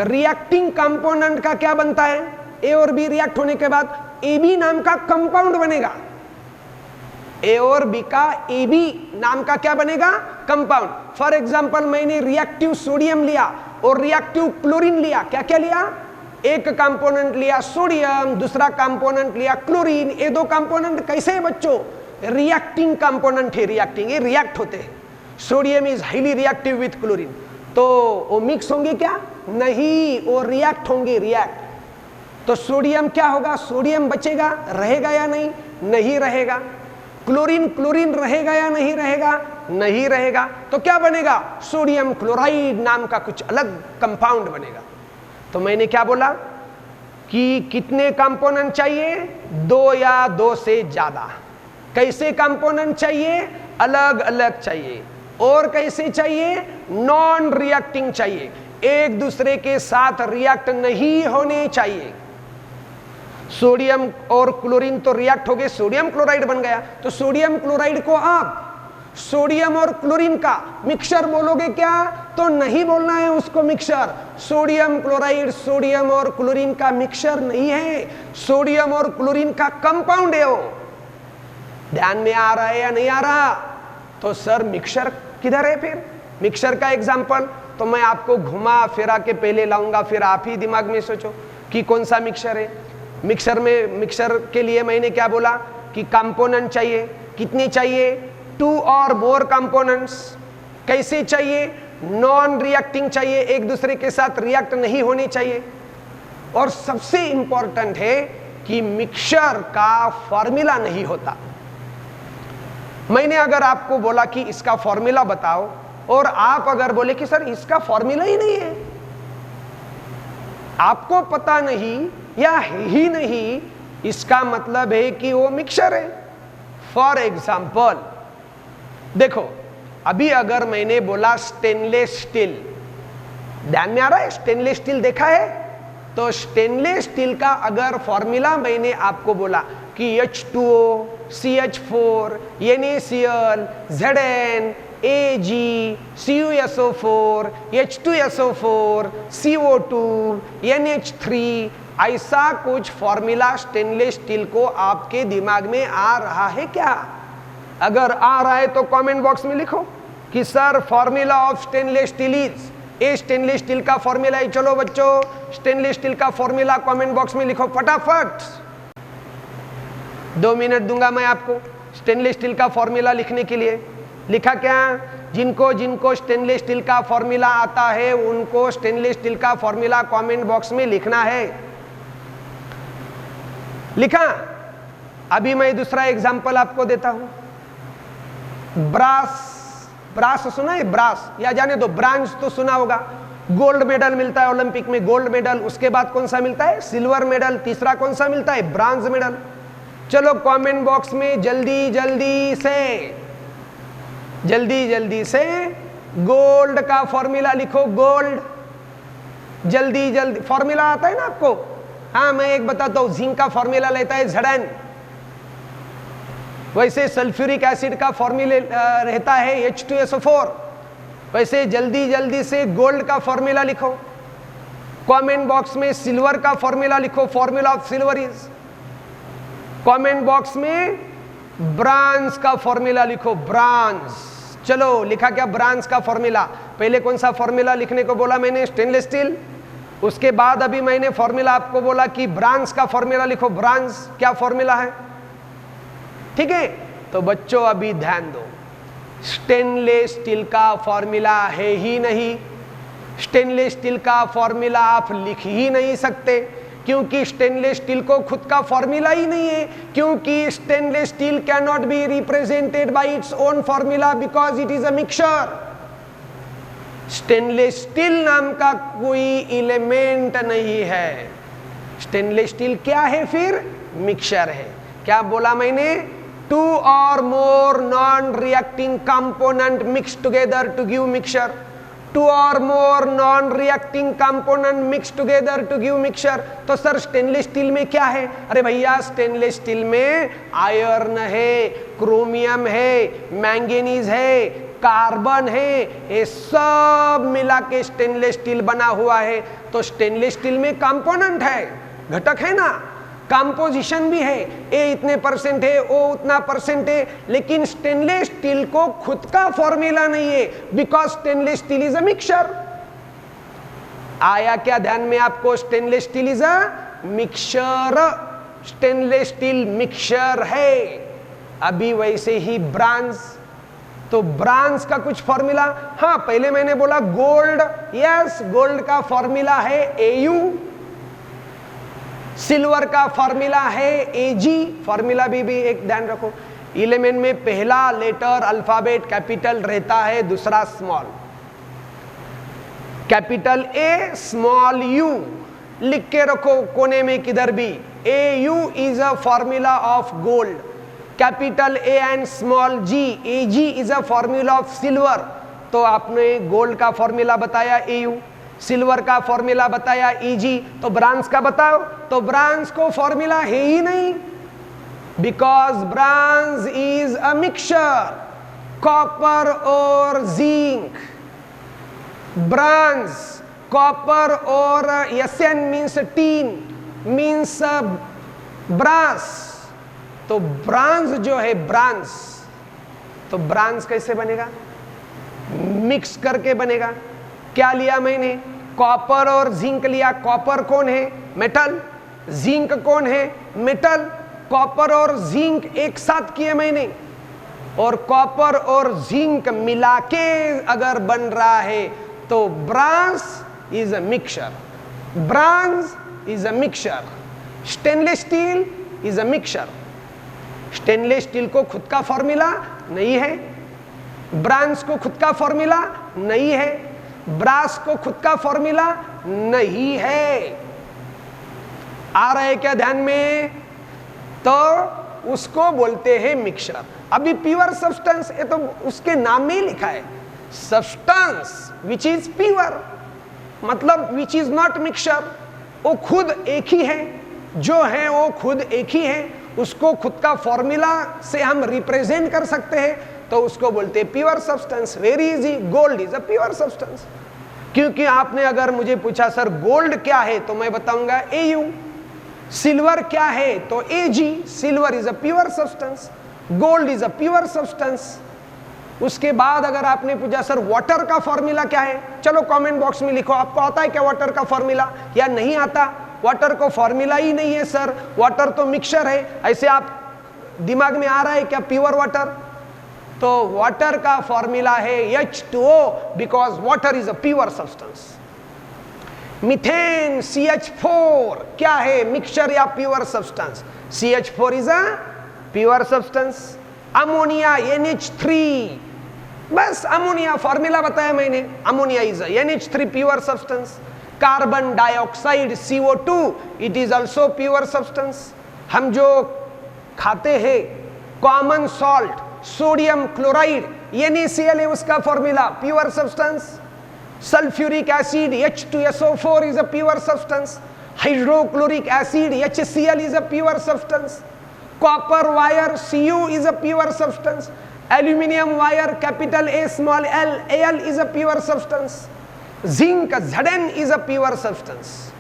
रिएक्टिंग कंपोनेंट का क्या बनता है? ए और बी रिएक्ट होने के बाद ए बी नाम का कंपाउंड बनेगा। ए और बी का ए बी नाम का क्या बनेगा? कंपाउंड। फॉर एग्जांपल मैंने रिएक्टिव सोडियम लिया और रिएक्टिव क्लोरीन लिया। क्या क्या लिया? एक कंपोनेंट लिया सोडियम, दूसरा कंपोनेंट लिया क्लोरीन। ये 2 कंपोनेंट कैसे है बच्चों? रिएक्टिंग कंपोनेंट है, रिएक्टिंग, ये रिएक्ट होते हैं। Sodium is highly reactive with chlorine, तो वो मिक्स होंगे क्या? नहीं, वो रिएक्ट होंगे, रिएक्ट। तो सोडियम क्या होगा? सोडियम बचेगा, रहेगा या नहीं? नहीं रहेगा। क्लोरीन, क्लोरीन रहेगा या नहीं रहेगा? नहीं रहेगा। तो क्या बनेगा? सोडियम क्लोराइड नाम का कुछ अलग कंपाउंड बनेगा। तो मैंने क्या बोला कि कितने कंपोनेंट चाहिए? 2 या 2 से ज्यादा। कैसे कंपोनेंट चाहिए? अलग अलग चाहिए। और कैसे चाहिए? नॉन रिएक्टिंग चाहिए, एक दूसरे के साथ रिएक्ट नहीं होने चाहिए। सोडियम और क्लोरीन तो रिएक्ट हो गए, सोडियम क्लोराइड बन गया। तो सोडियम क्लोराइड को आप सोडियम और क्लोरीन का मिक्सचर बोलोगे क्या? तो नहीं बोलना है उसको मिक्सचर। सोडियम क्लोराइड सोडियम और क्लोरीन का मिक्सचर नहीं है, सोडियम और क्लोरीन का कंपाउंड है वो। ध्यान में आ रहा है या नहीं आ रहा? तो सर मिक्सचर किधर है फिर? मिक्सचर का एग्जांपल तो मैं आपको घुमा फिरा के पहले लाऊंगा, फिर आप ही दिमाग में सोचो कि कौन सा मिक्सचर है। मिक्सचर में, मिक्सचर के लिए मैंने क्या बोला कि कंपोनेंट चाहिए। कितने चाहिए? 2 और मोर कंपोनेंट्स। कैसे चाहिए? नॉन रिएक्टिंग चाहिए, एक दूसरे के साथ रिएक्ट नहीं होने चाहिए। और सबसे इंपॉर्टेंट है कि मिक्सचर का फॉर्मूला नहीं होता। मैंने अगर आपको बोला कि इसका फॉर्मूला बताओ, और आप अगर बोले कि सर इसका फॉर्मूला ही नहीं है, आपको पता नहीं या है ही नहीं, इसका मतलब है कि वो मिक्सचर है। फॉर एग्जाम्पल देखो, अभी अगर मैंने बोला स्टेनलेस स्टील, ध्यान में आ रहा है? स्टेनलेस स्टील देखा है? तो स्टेनलेस स्टील का अगर फॉर्मूला मैंने आपको बोला कि H2O, CH4, NaCl, Zn, Ag, CuSO4, H2SO4, CO2, NH3, ऐसा कुछ फॉर्मूला स्टेनलेस स्टील को आपके दिमाग में आ रहा है क्या? अगर आ रहा है तो कमेंट बॉक्स में लिखो कि sir formula of stainless steel is, ये स्टेनलेस स्टील का फॉर्मूला है। चलो बच्चों, स्टेनलेस स्टील का फॉर्मूला कमेंट बॉक्स में लिखो फटाफट। 2 मिनट दूंगा मैं आपको स्टेनलेस स्टील का फॉर्मूला लिखने के लिए। लिखा क्या? जिनको जिनको स्टेनलेस स्टील का फॉर्मूला आता है उनको स्टेनलेस स्टील का फॉर्मूला कमेंट बॉक्स में लिखना है। लिखा? अभी मैं दूसरा एग्जांपल आपको देता हूं। ब्रास, ब्रास सुना है? ब्रास या जाने दो, ब्रांज तो सुना होगा। गोल्ड मेडल मिलता है ओलंपिक में, गोल्ड मेडल। उसके बाद कौन सा मिलता है? Silver medal. तीसरा कौन सा मिलता है? Bronze medal. चलो कमेंट बॉक्स में जल्दी जल्दी से गोल्ड का फॉर्मूला लिखो। गोल्ड, जल्दी फॉर्मूला आता है ना आपको? हाँ, मैं एक बताता हूं, जिंक का फॉर्मूला लेता है Zn, वैसे सल्फ्यूरिक एसिड का फॉर्मूला रहता है H2SO4। वैसे जल्दी से गोल्ड का फॉर्मूला लिखो। कमेंट बॉक्स में सिल्वर का फॉर्मूला लिखो। Formula of silver is. Comment box में ब्रांज का फॉर्मूला लिखो। ब्रांज, चलो लिखा क्या? ब्रांज का फॉर्मूला। पहले कौन सा फॉर्मूला लिखने को बोला मैंने? Stainless steel. उसके बाद अभी मैंने फॉर्मूला आपको बोला कि ब्रांज का फॉर्मूला लिखो। ब्रांज क्या फॉर्मूला है? ठीक है, तो बच्चों अभी ध्यान दो, स्टेनलेस स्टील का फॉर्मूला है ही नहीं। स्टेनलेस स्टील का फॉर्मूला आप लिख ही नहीं सकते, क्योंकि स्टेनलेस स्टील को खुद का फॉर्मूला ही नहीं है। क्योंकि stainless steel can not be represented by its own formula because it is a mixture. Stainless steel नाम का कोई एलिमेंट नहीं है। स्टेनलेस स्टील क्या है फिर? मिक्सचर है। क्या बोला मैंने? टू और more non reacting component mix together to give mixture. Two और more non reacting component mix together to give mixture. तो सर स्टेनलेस स्टील में क्या है? अरे भैया, स्टेनलेस स्टील में आयरन है, क्रोमियम है, मैंगनीज है, कार्बन है, ये सब मिला के स्टेनलेस स्टील बना हुआ है। तो स्टेनलेस स्टील में कंपोनेंट है, घटक है ना, कंपोजिशन भी है। ए इतने परसेंट है, ओ उतना परसेंट है, लेकिन स्टेनलेस स्टील को खुद का फॉर्मूला नहीं है, because stainless steel is a mixture. आया क्या ध्यान में आपको? Stainless steel is a mixture. Stainless steel mixture है। अभी वैसे ही ब्रांज, तो ब्रांज का कुछ फॉर्मूला? हाँ, पहले मैंने बोला गोल्ड। यस, गोल्ड का फॉर्मूला है Au। सिल्वर का फॉर्मूला है Ag। फॉर्मूला भी एक ध्यान रखो, एलिमेंट में पहला लेटर अल्फाबेट कैपिटल रहता है, दूसरा small. Capital A small u लिख के रखो कोने में किधर भी। Au is a formula of gold. Capital A and small g, Ag is a formula of silver. तो आपने गोल्ड का फॉर्मूला बताया Au, सिल्वर का फॉर्मूला बताया Eg, तो ब्रांज का बताओ। तो ब्रांज को फॉर्मूला है ही नहीं, because bronze is a mixture, copper और जिंक। ब्रांज, कॉपर और Sn means tin, means brass. तो ब्रांज जो है, ब्रांज, तो ब्रांज कैसे बनेगा? मिक्स करके बनेगा। क्या लिया मैंने? कॉपर और जिंक लिया। कॉपर कौन है? मेटल। जिंक कौन है? मेटल। कॉपर और जिंक एक साथ किए मैंने, और कॉपर और जिंक मिला के अगर बन रहा है तो bronze is a mixture. Bronze is a mixture. Stainless steel is a mixture. Stainless steel को खुद का फॉर्मूला नहीं है, ब्रांज को खुद का फॉर्मूला नहीं है, ब्रास को खुद का फॉर्मूला नहीं है। आ रहा है क्या ध्यान में? तो उसको बोलते हैं मिक्सचर। अभी प्योर सब्सटेंस, ये तो उसके नाम में ही लिखा है, सब्सटेंस विच इज प्योर, मतलब विच इज नॉट मिक्सचर। वो खुद एक ही है, जो है वो खुद एक ही है, उसको खुद का फॉर्मूला से हम रिप्रेजेंट कर सकते हैं, तो उसको बोलते हैं pure substance. Very easy, gold is a pure substance. क्योंकि आपने अगर मुझे पूछा सर गोल्ड क्या है, तो मैं बताऊंगा Au। सिल्वर क्या है? तो Ag। Silver is a pure substance, gold is a pure substance. उसके बाद अगर आपने पूछा सर वाटर का फॉर्मूला क्या है, चलो कमेंट बॉक्स में लिखो, आपको आता है क्या वाटर का फॉर्मूला या नहीं आता? वाटर को फॉर्मूला ही नहीं है सर, वाटर तो मिक्सचर है। ऐसे आप दिमाग में आ रहा है क्या प्योर वाटर? तो वाटर का फॉर्मूला है H2O because water is a pure substance. Methane CH4 क्या है, मिक्सचर या pure substance? CH4 is a pure substance. Ammonia NH3, बस अमोनिया फॉर्मूला बताया मैंने, ammonia is a NH3 pure substance. Carbon dioxide CO2 it is also pure substance. हम जो खाते हैं common salt sodium chloride NaCl है उसका formula pure substance. Sulphuric acid H2SO4 is a pure substance. Hydrochloric acid HCl is a pure substance. Copper wire Cu is a pure substance. Aluminium wire capital A small l Al is a pure substance. Zinc Zn is a pure substance.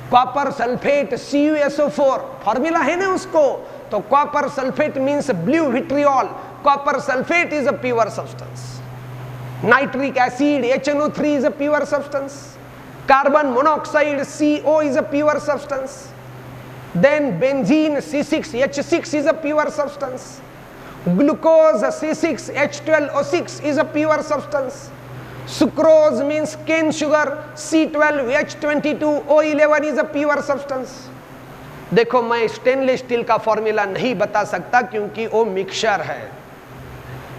Copper sulfate CuSO4 formula है ना उसको, तो copper sulfate means blue vitriol. Copper sulfate is a pure substance. Nitric acid HNO3 is a pure substance. Carbon monoxide CO is a pure substance. Then benzene C6H6 is a pure substance. Glucose C6H12O6 is a pure substance. Sucrose means cane sugar C12H22O11 is a pure substance. देखो मैं stainless steel का formula नहीं बता सकता क्योंकि वो mixture है।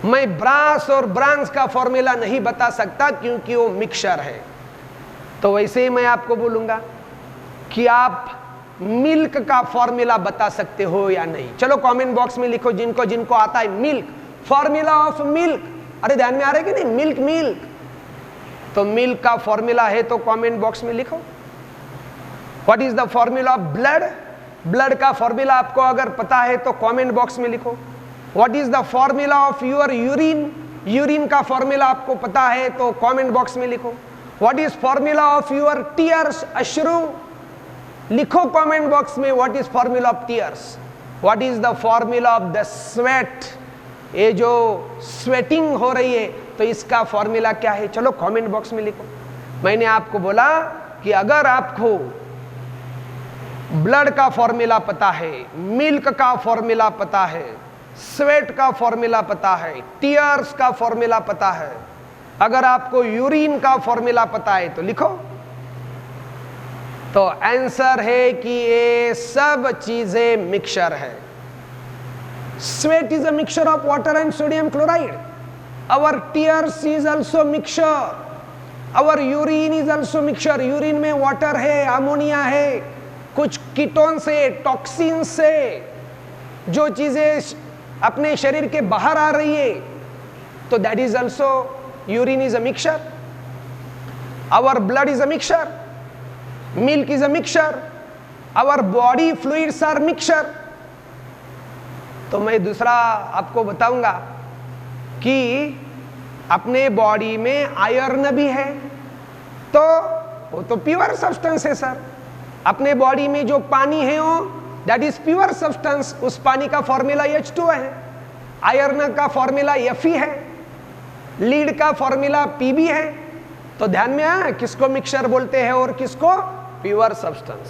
मैं ब्रास और ब्रांज का फॉर्मूला नहीं बता सकता क्योंकि वो मिक्सचर है। तो वैसे ही मैं आपको बोलूंगा कि आप मिल्क का फॉर्मूला बता सकते हो या नहीं। चलो कमेंट बॉक्स में लिखो जिनको जिनको आता है मिल्क, फॉर्मूला ऑफ मिल्क। अरे ध्यान में आ रहा है कि नहीं, मिल्क मिल्क, तो मिल्क का फॉर्मूला है तो कमेंट बॉक्स में लिखो। What is the formula of blood? Blood का फॉर्मूला आपको अगर पता है तो कमेंट बॉक्स में लिखो। What is the formula of your urine? Urine का फॉर्मूला आपको पता है तो कमेंट बॉक्स में लिखो। What is formula of your tears? अश्रु लिखो कमेंट बॉक्स में। What is formula of tears? What is the formula of the sweat? ये जो स्वेटिंग हो रही है तो इसका फॉर्मूला क्या है? चलो कमेंट बॉक्स में लिखो। मैंने आपको बोला कि अगर आपको ब्लड का फॉर्मूला पता है, मिल्क का फॉर्मूला पता है, स्वेट का फॉर्मूला पता है, टीयर्स का फॉर्मूला पता है, अगर आपको यूरिन का फॉर्मूला पता है तो लिखो। तो आंसर है कि ये सब चीजें मिक्सचर है। Sweat is a mixture of water and sodium chloride. Our tears is also mixture. Our urine is also mixture. Urine में वाटर है, अमोनिया है, कुछ कीटोन से, टॉक्सिन से जो चीजें अपने शरीर के बाहर आ रही है तो that is also urine is a mixture. Our blood is a mixture, milk is a mixture, our body fluids are mixture. तो मैं दूसरा आपको बताऊंगा कि अपने बॉडी में आयरन भी है तो वो तो प्योर सब्सटेंस है सर। अपने बॉडी में जो पानी है वो दैट इज प्योर सब्सटेंस। उस पानी का फॉर्मूला H2O है। आयरन का फॉर्मूला Fe है। लीड का फॉर्मूला Pb है। तो ध्यान में आया किसको मिक्सचर बोलते हैं और किसको प्योर सब्सटेंस।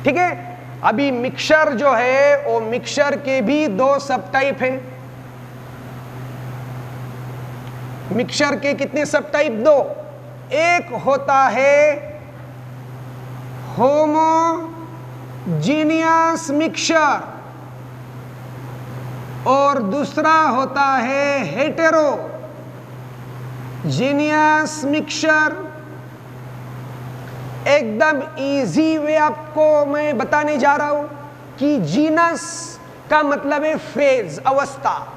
ठीक है, अभी मिक्सचर जो है वो मिक्सचर के भी दो सब टाइप है। मिक्सचर के कितने सब टाइप? दो। एक होता है होमोजीनियस मिक्सचर और दूसरा होता है हेटेरोजीनियस मिक्सचर। एकदम इजी वे आपको मैं बताने जा रहा हूं कि जीनस का मतलब है फेज, अवस्था,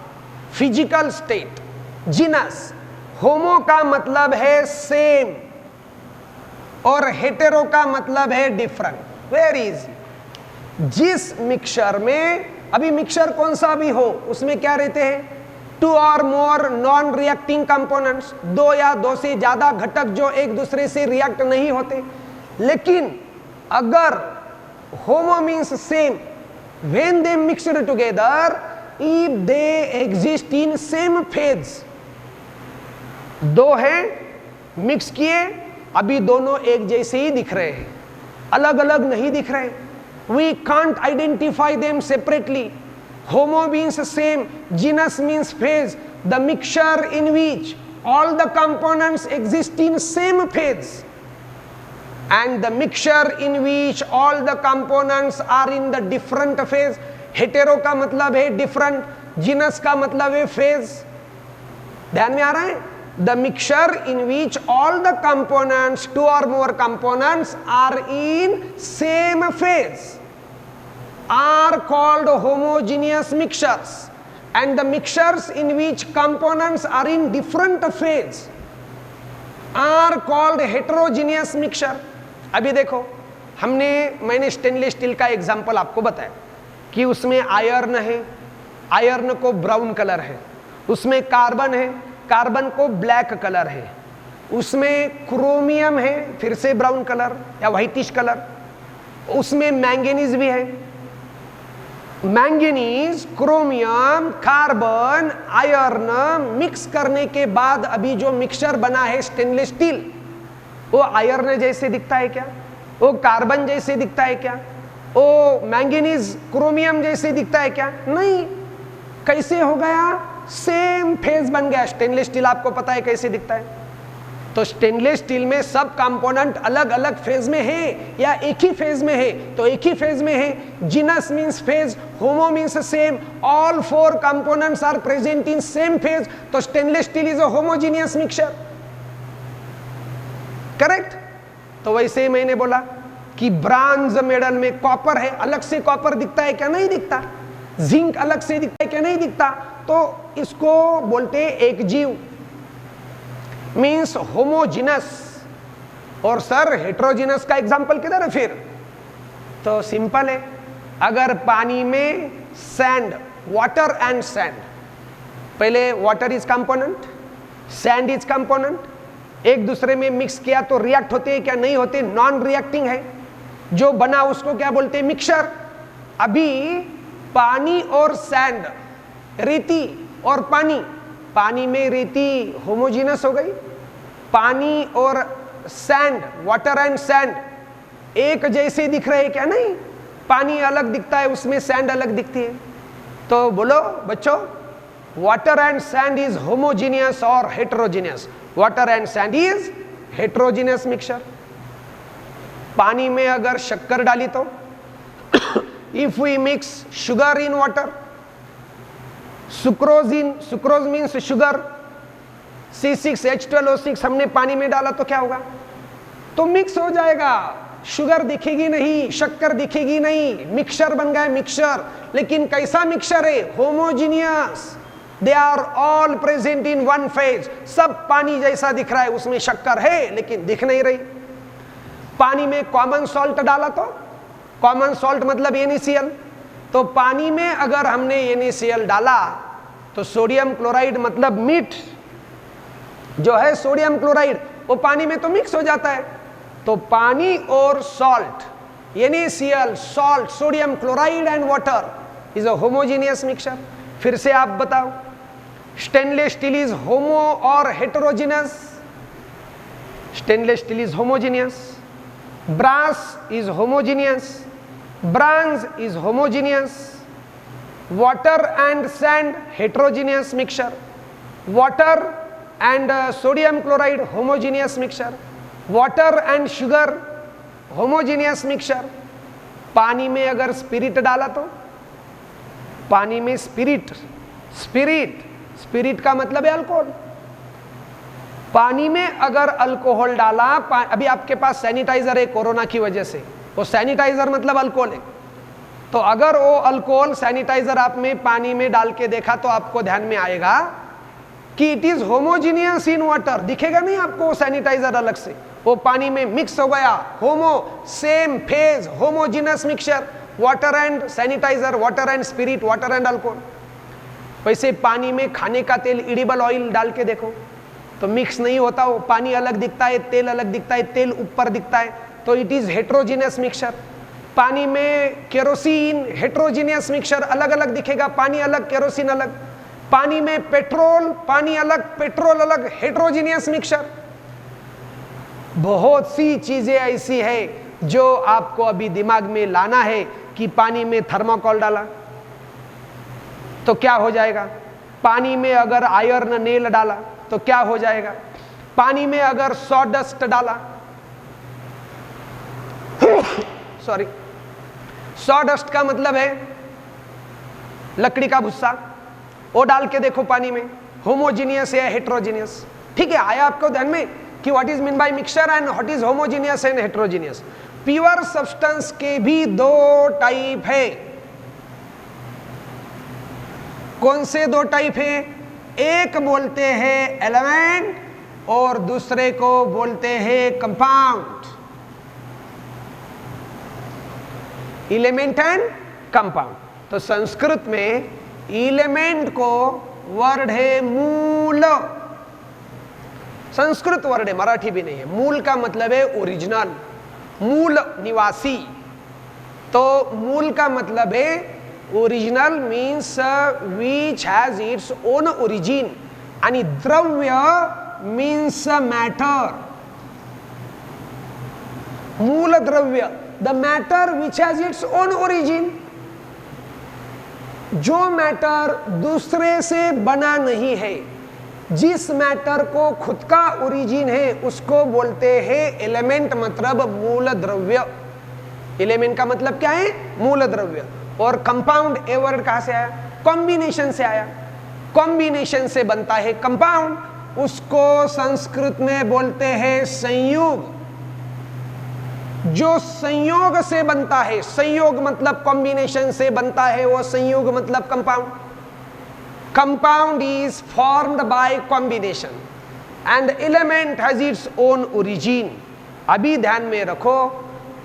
फिजिकल स्टेट। जीनस। होमो का मतलब है सेम और हेटेरो का मतलब है डिफरेंट। Very easy. जिस मिक्सचर में, अभी मिक्सचर कौन सा भी हो उसमें क्या रहते हैं? 2 और मोर नॉन रिएक्टिंग कंपोनेंट्स, 2 या 2 से ज्यादा घटक जो एक दूसरे से रिएक्ट नहीं होते। लेकिन अगर होमो means same, when they mixed together, if they exist in same phase, दो है मिक्स किए, अभी दोनों एक जैसे ही दिख रहे हैं, अलग अलग नहीं दिख रहे। We can't identify them separately. Homo means same, genus means phase, the mixture in which all the components exist in same phase, and the mixture in which all the components are in the different phase. Hetero का मतलब है different, genus का मतलब है phase. ध्यान में आ रहा है? The mixture in which all the components, 2 or more components, are in same phase are called homogeneous mixtures, and the mixtures in which components are in different phase are called heterogeneous mixture. अभी देखो, मैंने stainless steel का example आपको बताया कि उसमें iron है, iron को ब्राउन कलर है, उसमें कार्बन है, कार्बन को ब्लैक कलर है, उसमें क्रोमियम है, फिर से ब्राउन कलर या व्हाइटिश कलर, उसमें मैंगनीज भी है। Manganese, chromium, carbon, iron mix करने के बाद अभी जो मिक्सचर बना है स्टेनलेस स्टील, वो आयरन जैसे दिखता है क्या? वो कार्बन जैसे दिखता है क्या? वो मैंगनीज, क्रोमियम जैसे दिखता है क्या? नहीं। कैसे हो गया? सेम फेज बन गया। स्टेनलेस स्टील आपको पता है कैसे दिखता है? तो स्टेनलेस स्टील में सब कंपोनेंट अलग अलग फेज में है या एक ही फेज में है? तो एक ही फेज में है। Genus means phase, homo means same, all 4 components are present in same phase, तो stainless steel is a homogeneous mixture. Correct? तो वैसे ही मैंने बोला कि ब्रॉन्ज मेडल में कॉपर है, अलग से कॉपर दिखता है क्या? नहीं दिखता। जिंक अलग से दिखता है क्या? नहीं दिखता। तो इसको बोलते हैं एक जीव, मीन्स होमोजिनस। और सर हेट्रोजिनस का एग्जांपल किधर है फिर? तो सिंपल है, अगर पानी में सैंड, वाटर एंड सैंड, पहले water is component, sand is component, एक दूसरे में मिक्स किया तो रिएक्ट होते हैं क्या? नहीं होते, नॉन रिएक्टिंग है। जो बना उसको क्या बोलते हैं? मिक्सचर। अभी पानी और सैंड, रेती और पानी, पानी में रेती होमोजेनस हो गई, पानी और सैंड, वाटर एंड सैंड एक जैसे दिख रहे हैं क्या? नहीं, पानी अलग दिखता है, उसमें सैंड अलग दिखती है। तो बोलो बच्चों, water and sand is homogeneous और heterogeneous? Water and sand is heterogeneous mixture. पानी में अगर शक्कर डाली तो if we mix sugar in water, sucrose means sugar, C6H12O6 हमने पानी में डाला तो क्या होगा? तो मिक्स हो जाएगा, शुगर दिखेगी नहीं, शक्कर दिखेगी नहीं, मिक्सचर बन गया मिक्सचर। लेकिन कैसा मिक्सचर है? Homogeneous. They are all present in one phase, सब पानी जैसा दिख रहा है, उसमें शक्कर है लेकिन दिख नहीं रही। पानी में कॉमन सॉल्ट डाला तो, कॉमन सॉल्ट मतलब NaCl, तो पानी में अगर हमने NaCl डाला तो सोडियम क्लोराइड मतलब मीठ जो है सोडियम क्लोराइड, वो पानी में तो मिक्स हो जाता है। तो पानी और salt, NaCl, salt, sodium chloride and water is a homogeneous mixture. फिर से आप बताओ, स्टेनलेस स्टील इज होमो और heterogeneous? Stainless steel is homogeneous, brass is homogeneous, bronze is homogeneous, water and sand heterogeneous mixture, water and sodium chloride homogeneous mixture, water and sugar homogeneous mixture। पानी में अगर spirit डाला तो, पानी में spirit, spirit का मतलब है अल्कोहल। पानी में अगर अल्कोहल डाला, अभी आपके पास सैनिटाइजर है कोरोना की वजह से, वो सैनिटाइजर मतलब अल्कोहल है, तो अगर वो अल्कोहल सैनिटाइजर आप में पानी में डाल के देखा तो आपको ध्यान में आएगा कि it is homogeneous in water. दिखेगा नहीं आपको वो सैनिटाइजर अलग से, वो पानी में मिक्स हो गया, homo, same phase, homogeneous mixture, water and sanitizer, water and spirit, water and alcohol. वैसे पानी में खाने का तेल, एडिबल ऑयल डाल के देखो तो मिक्स नहीं होता, वो पानी अलग दिखता है, तेल अलग दिखता है, तेल ऊपर दिखता है, तो इट इज हेटेरोजेनियस मिक्सचर। पानी में केरोसिन, हेटेरोजेनियस मिक्सचर, अलग अलग दिखेगा, पानी अलग, केरोसिन अलग। पानी में पेट्रोल, पानी अलग, पेट्रोल अलग, हेटेरोजेनियस मिक्सचर। बहुत सी चीजें ऐसी है जो आपको अभी दिमाग में लाना है कि पानी में थर्मोकोल डाला तो क्या हो जाएगा, पानी में अगर आयरन नेल डाला तो क्या हो जाएगा? पानी में अगर सॉडस्ट डाला, सॉरी, सॉडस्ट का मतलब है लकड़ी का भुस्सा, वो डाल के देखो पानी में, होमोजीनियस या हेट्रोजीनियस। ठीक है, आया आपको ध्यान में कि what is mean bye mixture and what is homogeneous and heterogeneous. Pure substance के भी दो टाइप है। कौन से दो टाइप है? एक बोलते हैं एलिमेंट और दूसरे को बोलते हैं कंपाउंड। Element and compound. तो संस्कृत में एलिमेंट को वर्ड है मूल, संस्कृत वर्ड है, मराठी भी नहीं है। मूल का मतलब है ओरिजिनल, मूल निवासी। तो मूल का मतलब है original means which has its own origin, आणि द्रव्य मीन्स मैटर। मूल द्रव्य, the matter which has its own origin, जो मैटर दूसरे से बना नहीं है, जिस मैटर को खुद का ओरिजिन है उसको बोलते हैं एलिमेंट, मतलब मूल द्रव्य। एलिमेंट का मतलब क्या है? मूल द्रव्य। और कंपाउंड, ए वर्ड कहां से आया? कॉम्बिनेशन से आया, कॉम्बिनेशन से बनता है कंपाउंड, उसको संस्कृत में बोलते हैं संयोग। जो संयोग से बनता है, संयोग मतलब कॉम्बिनेशन से बनता है, वो संयोग मतलब compound. Compound is formed by combination and element has its own origin. अभी ध्यान में रखो,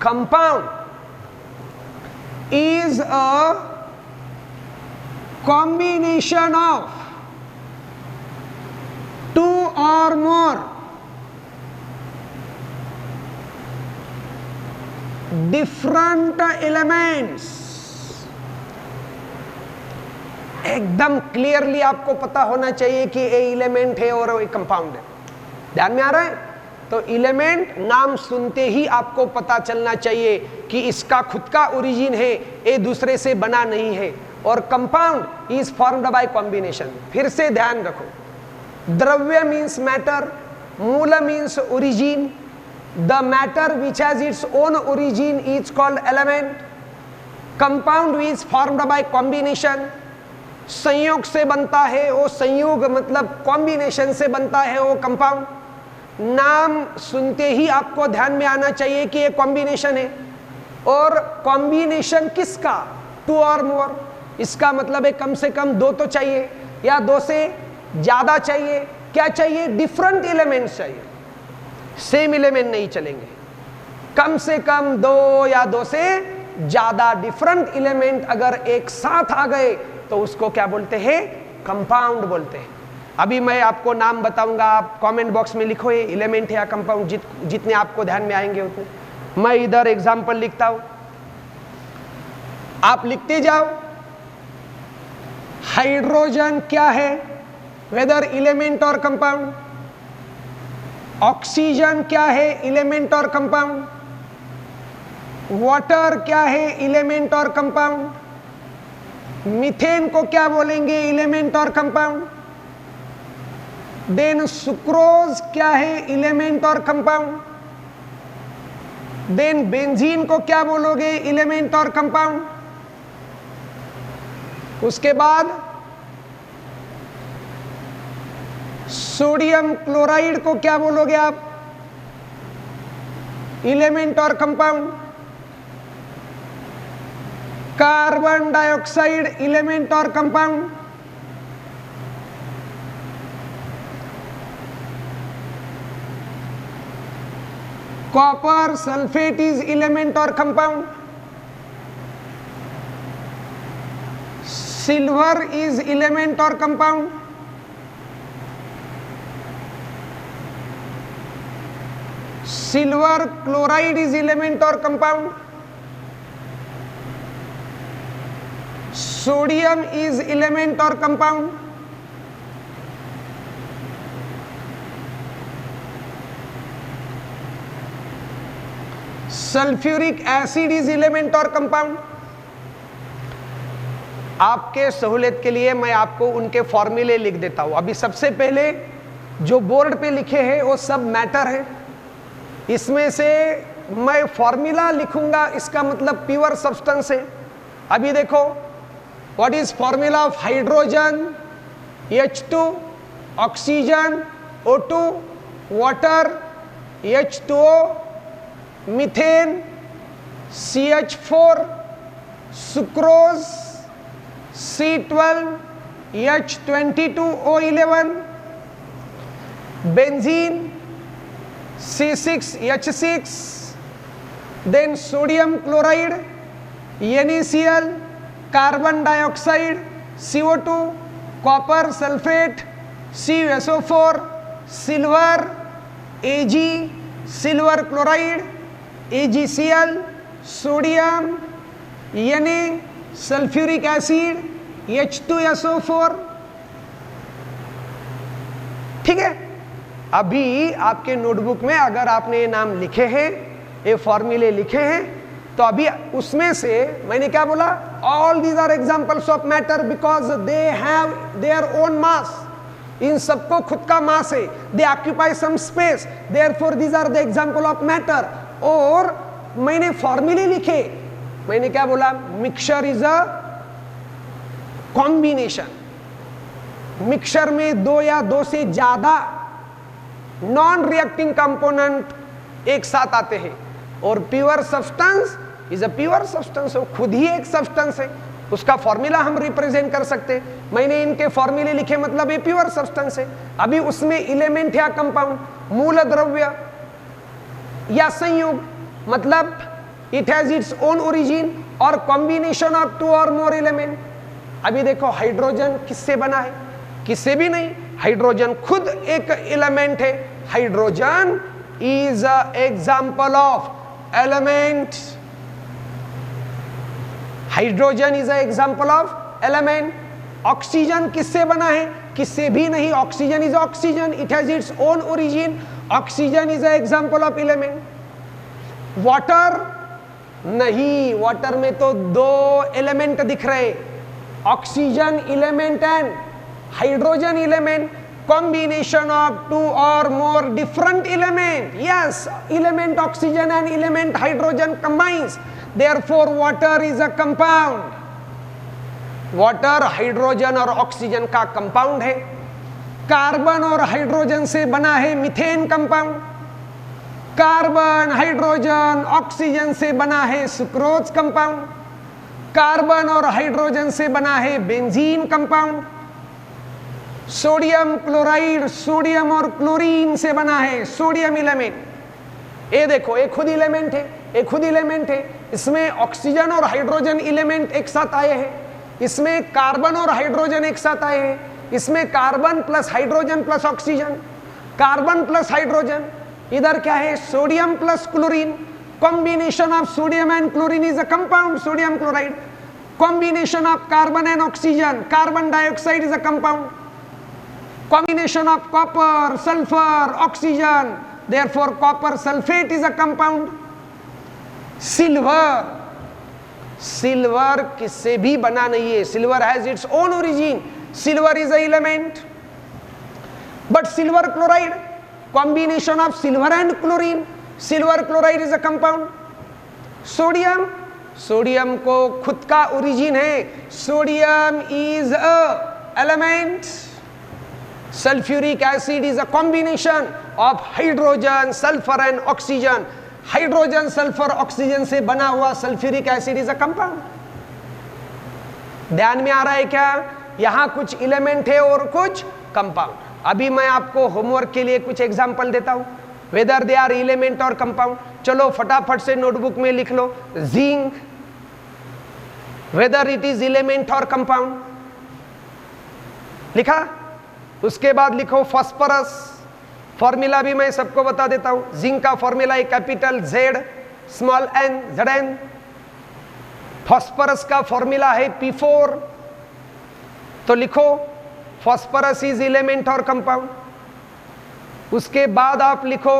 compound is a combination of two or more different elements। एकदम क्लियरली आपको पता होना चाहिए कि ये एलिमेंट है और ये कंपाउंड है। ध्यान में आ रहा है? तो एलिमेंट नाम सुनते ही आपको पता चलना चाहिए कि इसका खुद का ओरिजिन है, ये दूसरे से बना नहीं है। और compound is formed by combination. फिर से ध्यान रखो, द्रव्य मीन्स मैटर, मूल means origin, the matter which has its own origin is called element, compound is formed by combination, संयोग से बनता है वो संयोग मतलब कॉम्बिनेशन से बनता है वो कंपाउंड। नाम सुनते ही आपको ध्यान में आना चाहिए कि ये कॉम्बिनेशन है। और कॉम्बिनेशन किसका? टू और मोर। इसका मतलब है कम से कम दो तो चाहिए या दो से ज्यादा चाहिए। क्या चाहिए? डिफरेंट एलिमेंट्स चाहिए, सेम एलिमेंट नहीं चलेंगे। कम से कम दो या दो से ज्यादा डिफरेंट एलिमेंट अगर एक साथ आ गए तो उसको क्या बोलते हैं? कंपाउंड बोलते हैं। अभी मैं आपको नाम बताऊंगा, आप कमेंट बॉक्स में लिखो ये एलिमेंट है या कंपाउंड, जितने आपको ध्यान में आएंगे उतने। मैं इधर एग्जांपल लिखता हूं, आप लिखते जाओ। हाइड्रोजन क्या है? वेदर एलिमेंट और कंपाउंड। ऑक्सीजन क्या है? एलिमेंट और कंपाउंड। वाटर क्या है? एलिमेंट और कंपाउंड। मीथेन को क्या बोलेंगे? एलिमेंट और कंपाउंड। देन सुक्रोज क्या है? एलिमेंट और कंपाउंड। देन बेंजीन को क्या बोलोगे? एलिमेंट और कंपाउंड। उसके बाद सोडियम क्लोराइड को क्या बोलोगे आप? एलिमेंट और कंपाउंड। कार्बन डाइऑक्साइड एलिमेंट और compound. Copper sulphate is element और कंपाउंड। सिल्वर इज एलिमेंट और compound. Silver chloride is element और कंपाउंड। सोडियम इज एलिमेंट और compound. Sulphuric acid is element और कंपाउंड। आपके सहूलियत के लिए मैं आपको उनके फॉर्मूले लिख देता हूं। अभी सबसे पहले जो बोर्ड पे लिखे हैं वो सब मैटर है, इसमें से मैं फॉर्मूला लिखूंगा, इसका मतलब प्योर सब्सटेंस है। अभी देखो, what is formula of hydrogen, H2, oxygen O2, water H2O, methane CH4, sucrose C12, H22O11, benzene C6H6, then sodium chloride, NaCl, carbon dioxide CO2, copper sulfate CuSO4, silver Ag, silver chloride AgCl, sodium Na, sulfuric acid H2SO4। ठीक है, अभी आपके notebook में अगर आपने ये नाम लिखे हैं, ये फॉर्मूले लिखे हैं, तो अभी उसमें से मैंने क्या बोला, all these are examples of matter because they have their own mass. इन सबको खुद का मास है, they occupy some space, therefore these are the example of matter. और मैंने फॉर्मूले लिखे, मैंने क्या बोला, mixture is a combination. Mixture में दो या दो से ज्यादा नॉन रिएक्टिंग कंपोनेंट एक साथ आते हैं, और pure substance is a pure substance, वो खुद ही एक सब्सटेंस है, उसका फॉर्मूला हम रिप्रेजेंट कर सकते हैं। मैंने इनके फॉर्मूले लिखे, मतलब ये प्योर सब्सटेंस है। अभी उसमें एलिमेंट या कंपाउंड, मूल द्रव्य या संयोग, मतलब it has its own origin और कॉम्बिनेशन ऑफ टू और मोर एलिमेंट। अभी देखो, हाइड्रोजन किससे बना है, किससे भी नहीं, हाइड्रोजन खुद एक एलिमेंट है। Hydrogen is a example of element, hydrogen is a example of element. Oxygen किससे बना है, किससे भी नहीं, oxygen is oxygen, it has its own origin, oxygen is a example of element. Water नहीं, वाटर में तो दो एलिमेंट दिख रहे, oxygen element and hydrogen element, combination of two or more different element. Yes, element oxygen and element hydrogen combines, therefore water is a compound. Water hydrogen और oxygen का compound है। Carbon और hydrogen से बना है methane compound, carbon hydrogen oxygen से बना है सुक्रोज कंपाउंड, कार्बन और हाइड्रोजन से बना है benzene compound, sodium chloride sodium और क्लोरीन से बना है सोडियम एलिमेंट। ये देखो, एक खुद एलिमेंट है, एक खुद एलिमेंट है, इसमें ऑक्सीजन और हाइड्रोजन एलिमेंट एक साथ आए हैं, इसमें कार्बन और हाइड्रोजन एक साथ आए हैं, इसमें carbon plus hydrogen plus oxygen, carbon plus hydrogen, इधर क्या है, sodium plus chlorine, combination of sodium and chlorine is a compound sodium chloride, combination of carbon and oxygen, carbon dioxide is a compound, combination of copper, sulfur, oxygen, therefore copper sulfate is a compound. Silver, silver किससे भी बना नहीं है, silver has its own origin, silver is a element. But silver chloride, combination of silver and chlorine, silver chloride is a compound. Sodium, sodium को खुद का origin है, sodium is a element. Sulfuric acid is a combination of hydrogen, sulfur and oxygen. Hydrogen, sulfur, oxygen से बना हुआ sulfuric acid is a compound. ध्यान में आ रहा है क्या? यहाँ कुछ एलिमेंट है और कुछ कंपाउंड. अभी मैं आपको होमवर्क के लिए कुछ एग्जांपल देता हूँ, वेदर दे आर एलिमेंट और कंपाउंड. चलो फटाफट से नोटबुक में लिख लो. Zinc, whether it is element और कंपाउंड, लिखा. उसके बाद लिखो फास्फोरस. फॉर्मूला भी मैं सबको बता देता हूं. जिंक का फॉर्मूला है capital Z small n Zn. Phosphorus का फॉर्मूला है P4. तो लिखो फास्फोरस इज एलिमेंट और कंपाउंड. उसके बाद आप लिखो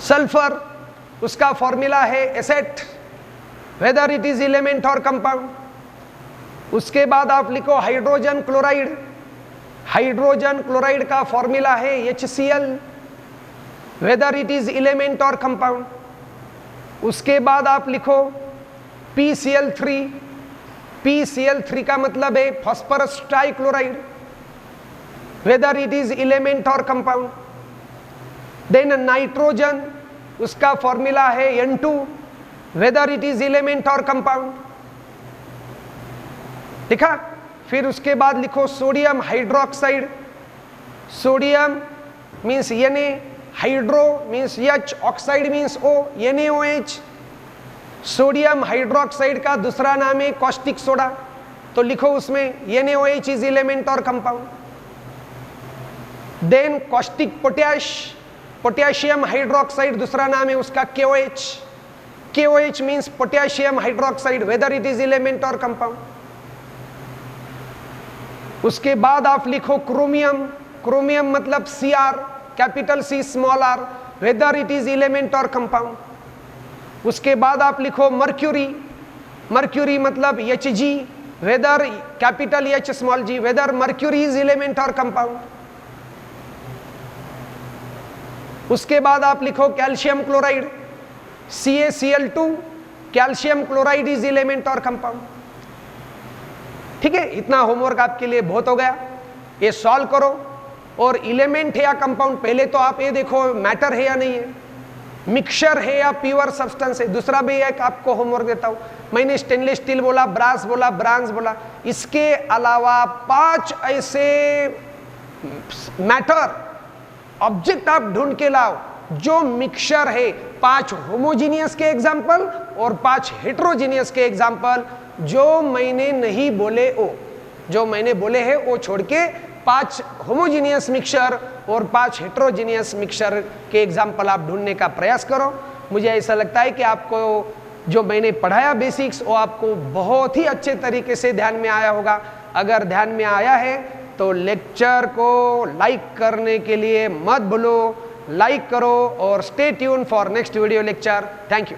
सल्फर, उसका फॉर्मूला है asset. Weather it is element और कंपाउंड। उसके बाद आप लिखो हाइड्रोजन क्लोराइड। हाइड्रोजन क्लोराइड का फॉर्मूला है HCl, weather it is element और कंपाउंड। उसके बाद आप लिखो PCl3। PCl3 का मतलब है phosphorus trichloride, weather it is element और कंपाउंड। देन नाइट्रोजन, उसका फॉर्मूला है N2, weather it is element और कंपाउंड। लिखा। फिर उसके बाद लिखो sodium hydroxide. Sodium means Na, hydro means H, oxide means O, NaOH। Sodium hydroxide का दूसरा नाम है कॉस्टिक सोडा, तो लिखो उसमें NaOH इज एलिमेंट और compound. Then caustic potash, potassium hydroxide दूसरा नाम है उसका KOH। KOH means potassium hydroxide, whether it is element और कंपाउंड। उसके बाद आप लिखो क्रोमियम। क्रोमियम मतलब Cr, capital C small r, whether it is element और कंपाउंड। उसके बाद आप लिखो मर्क्यूरी। मर्क्यूरी मतलब Hg, whether capital H small g, whether mercury is element और कंपाउंड। उसके बाद आप लिखो calcium chloride, CaCl2, calcium chloride is element और कंपाउंड। ठीक है, इतना होमवर्क आपके लिए बहुत हो गया। ये सॉल्व करो और एलिमेंट है या कंपाउंड, पहले तो आप ये देखो मैटर है या नहीं है, मिक्सचर है या प्योर सब्सटेंस है। दूसरा भी एक आपको होमवर्क देता हूं, मैंने स्टेनलेस स्टील बोला, ब्रास बोला, ब्रांज बोला, इसके अलावा 5 ऐसे मैटर ऑब्जेक्ट आप ढूंढ के लाओ जो मिक्सचर है। 5 होमोजीनियस के एग्जाम्पल और 5 हेट्रोजीनियस के एग्जाम्पल, जो मैंने नहीं बोले वो, जो मैंने बोले हैं वो छोड़ के 5 होमोजीनियस मिक्सचर और 5 हेट्रोजीनियस मिक्सचर के एग्जाम्पल आप ढूंढने का प्रयास करो। मुझे ऐसा लगता है कि आपको जो मैंने पढ़ाया बेसिक्स वो आपको बहुत ही अच्छे तरीके से ध्यान में आया होगा। अगर ध्यान में आया है तो लेक्चर को लाइक करने के लिए मत भूलो, लाइक करो और stay tune for next video lecture. Thank you.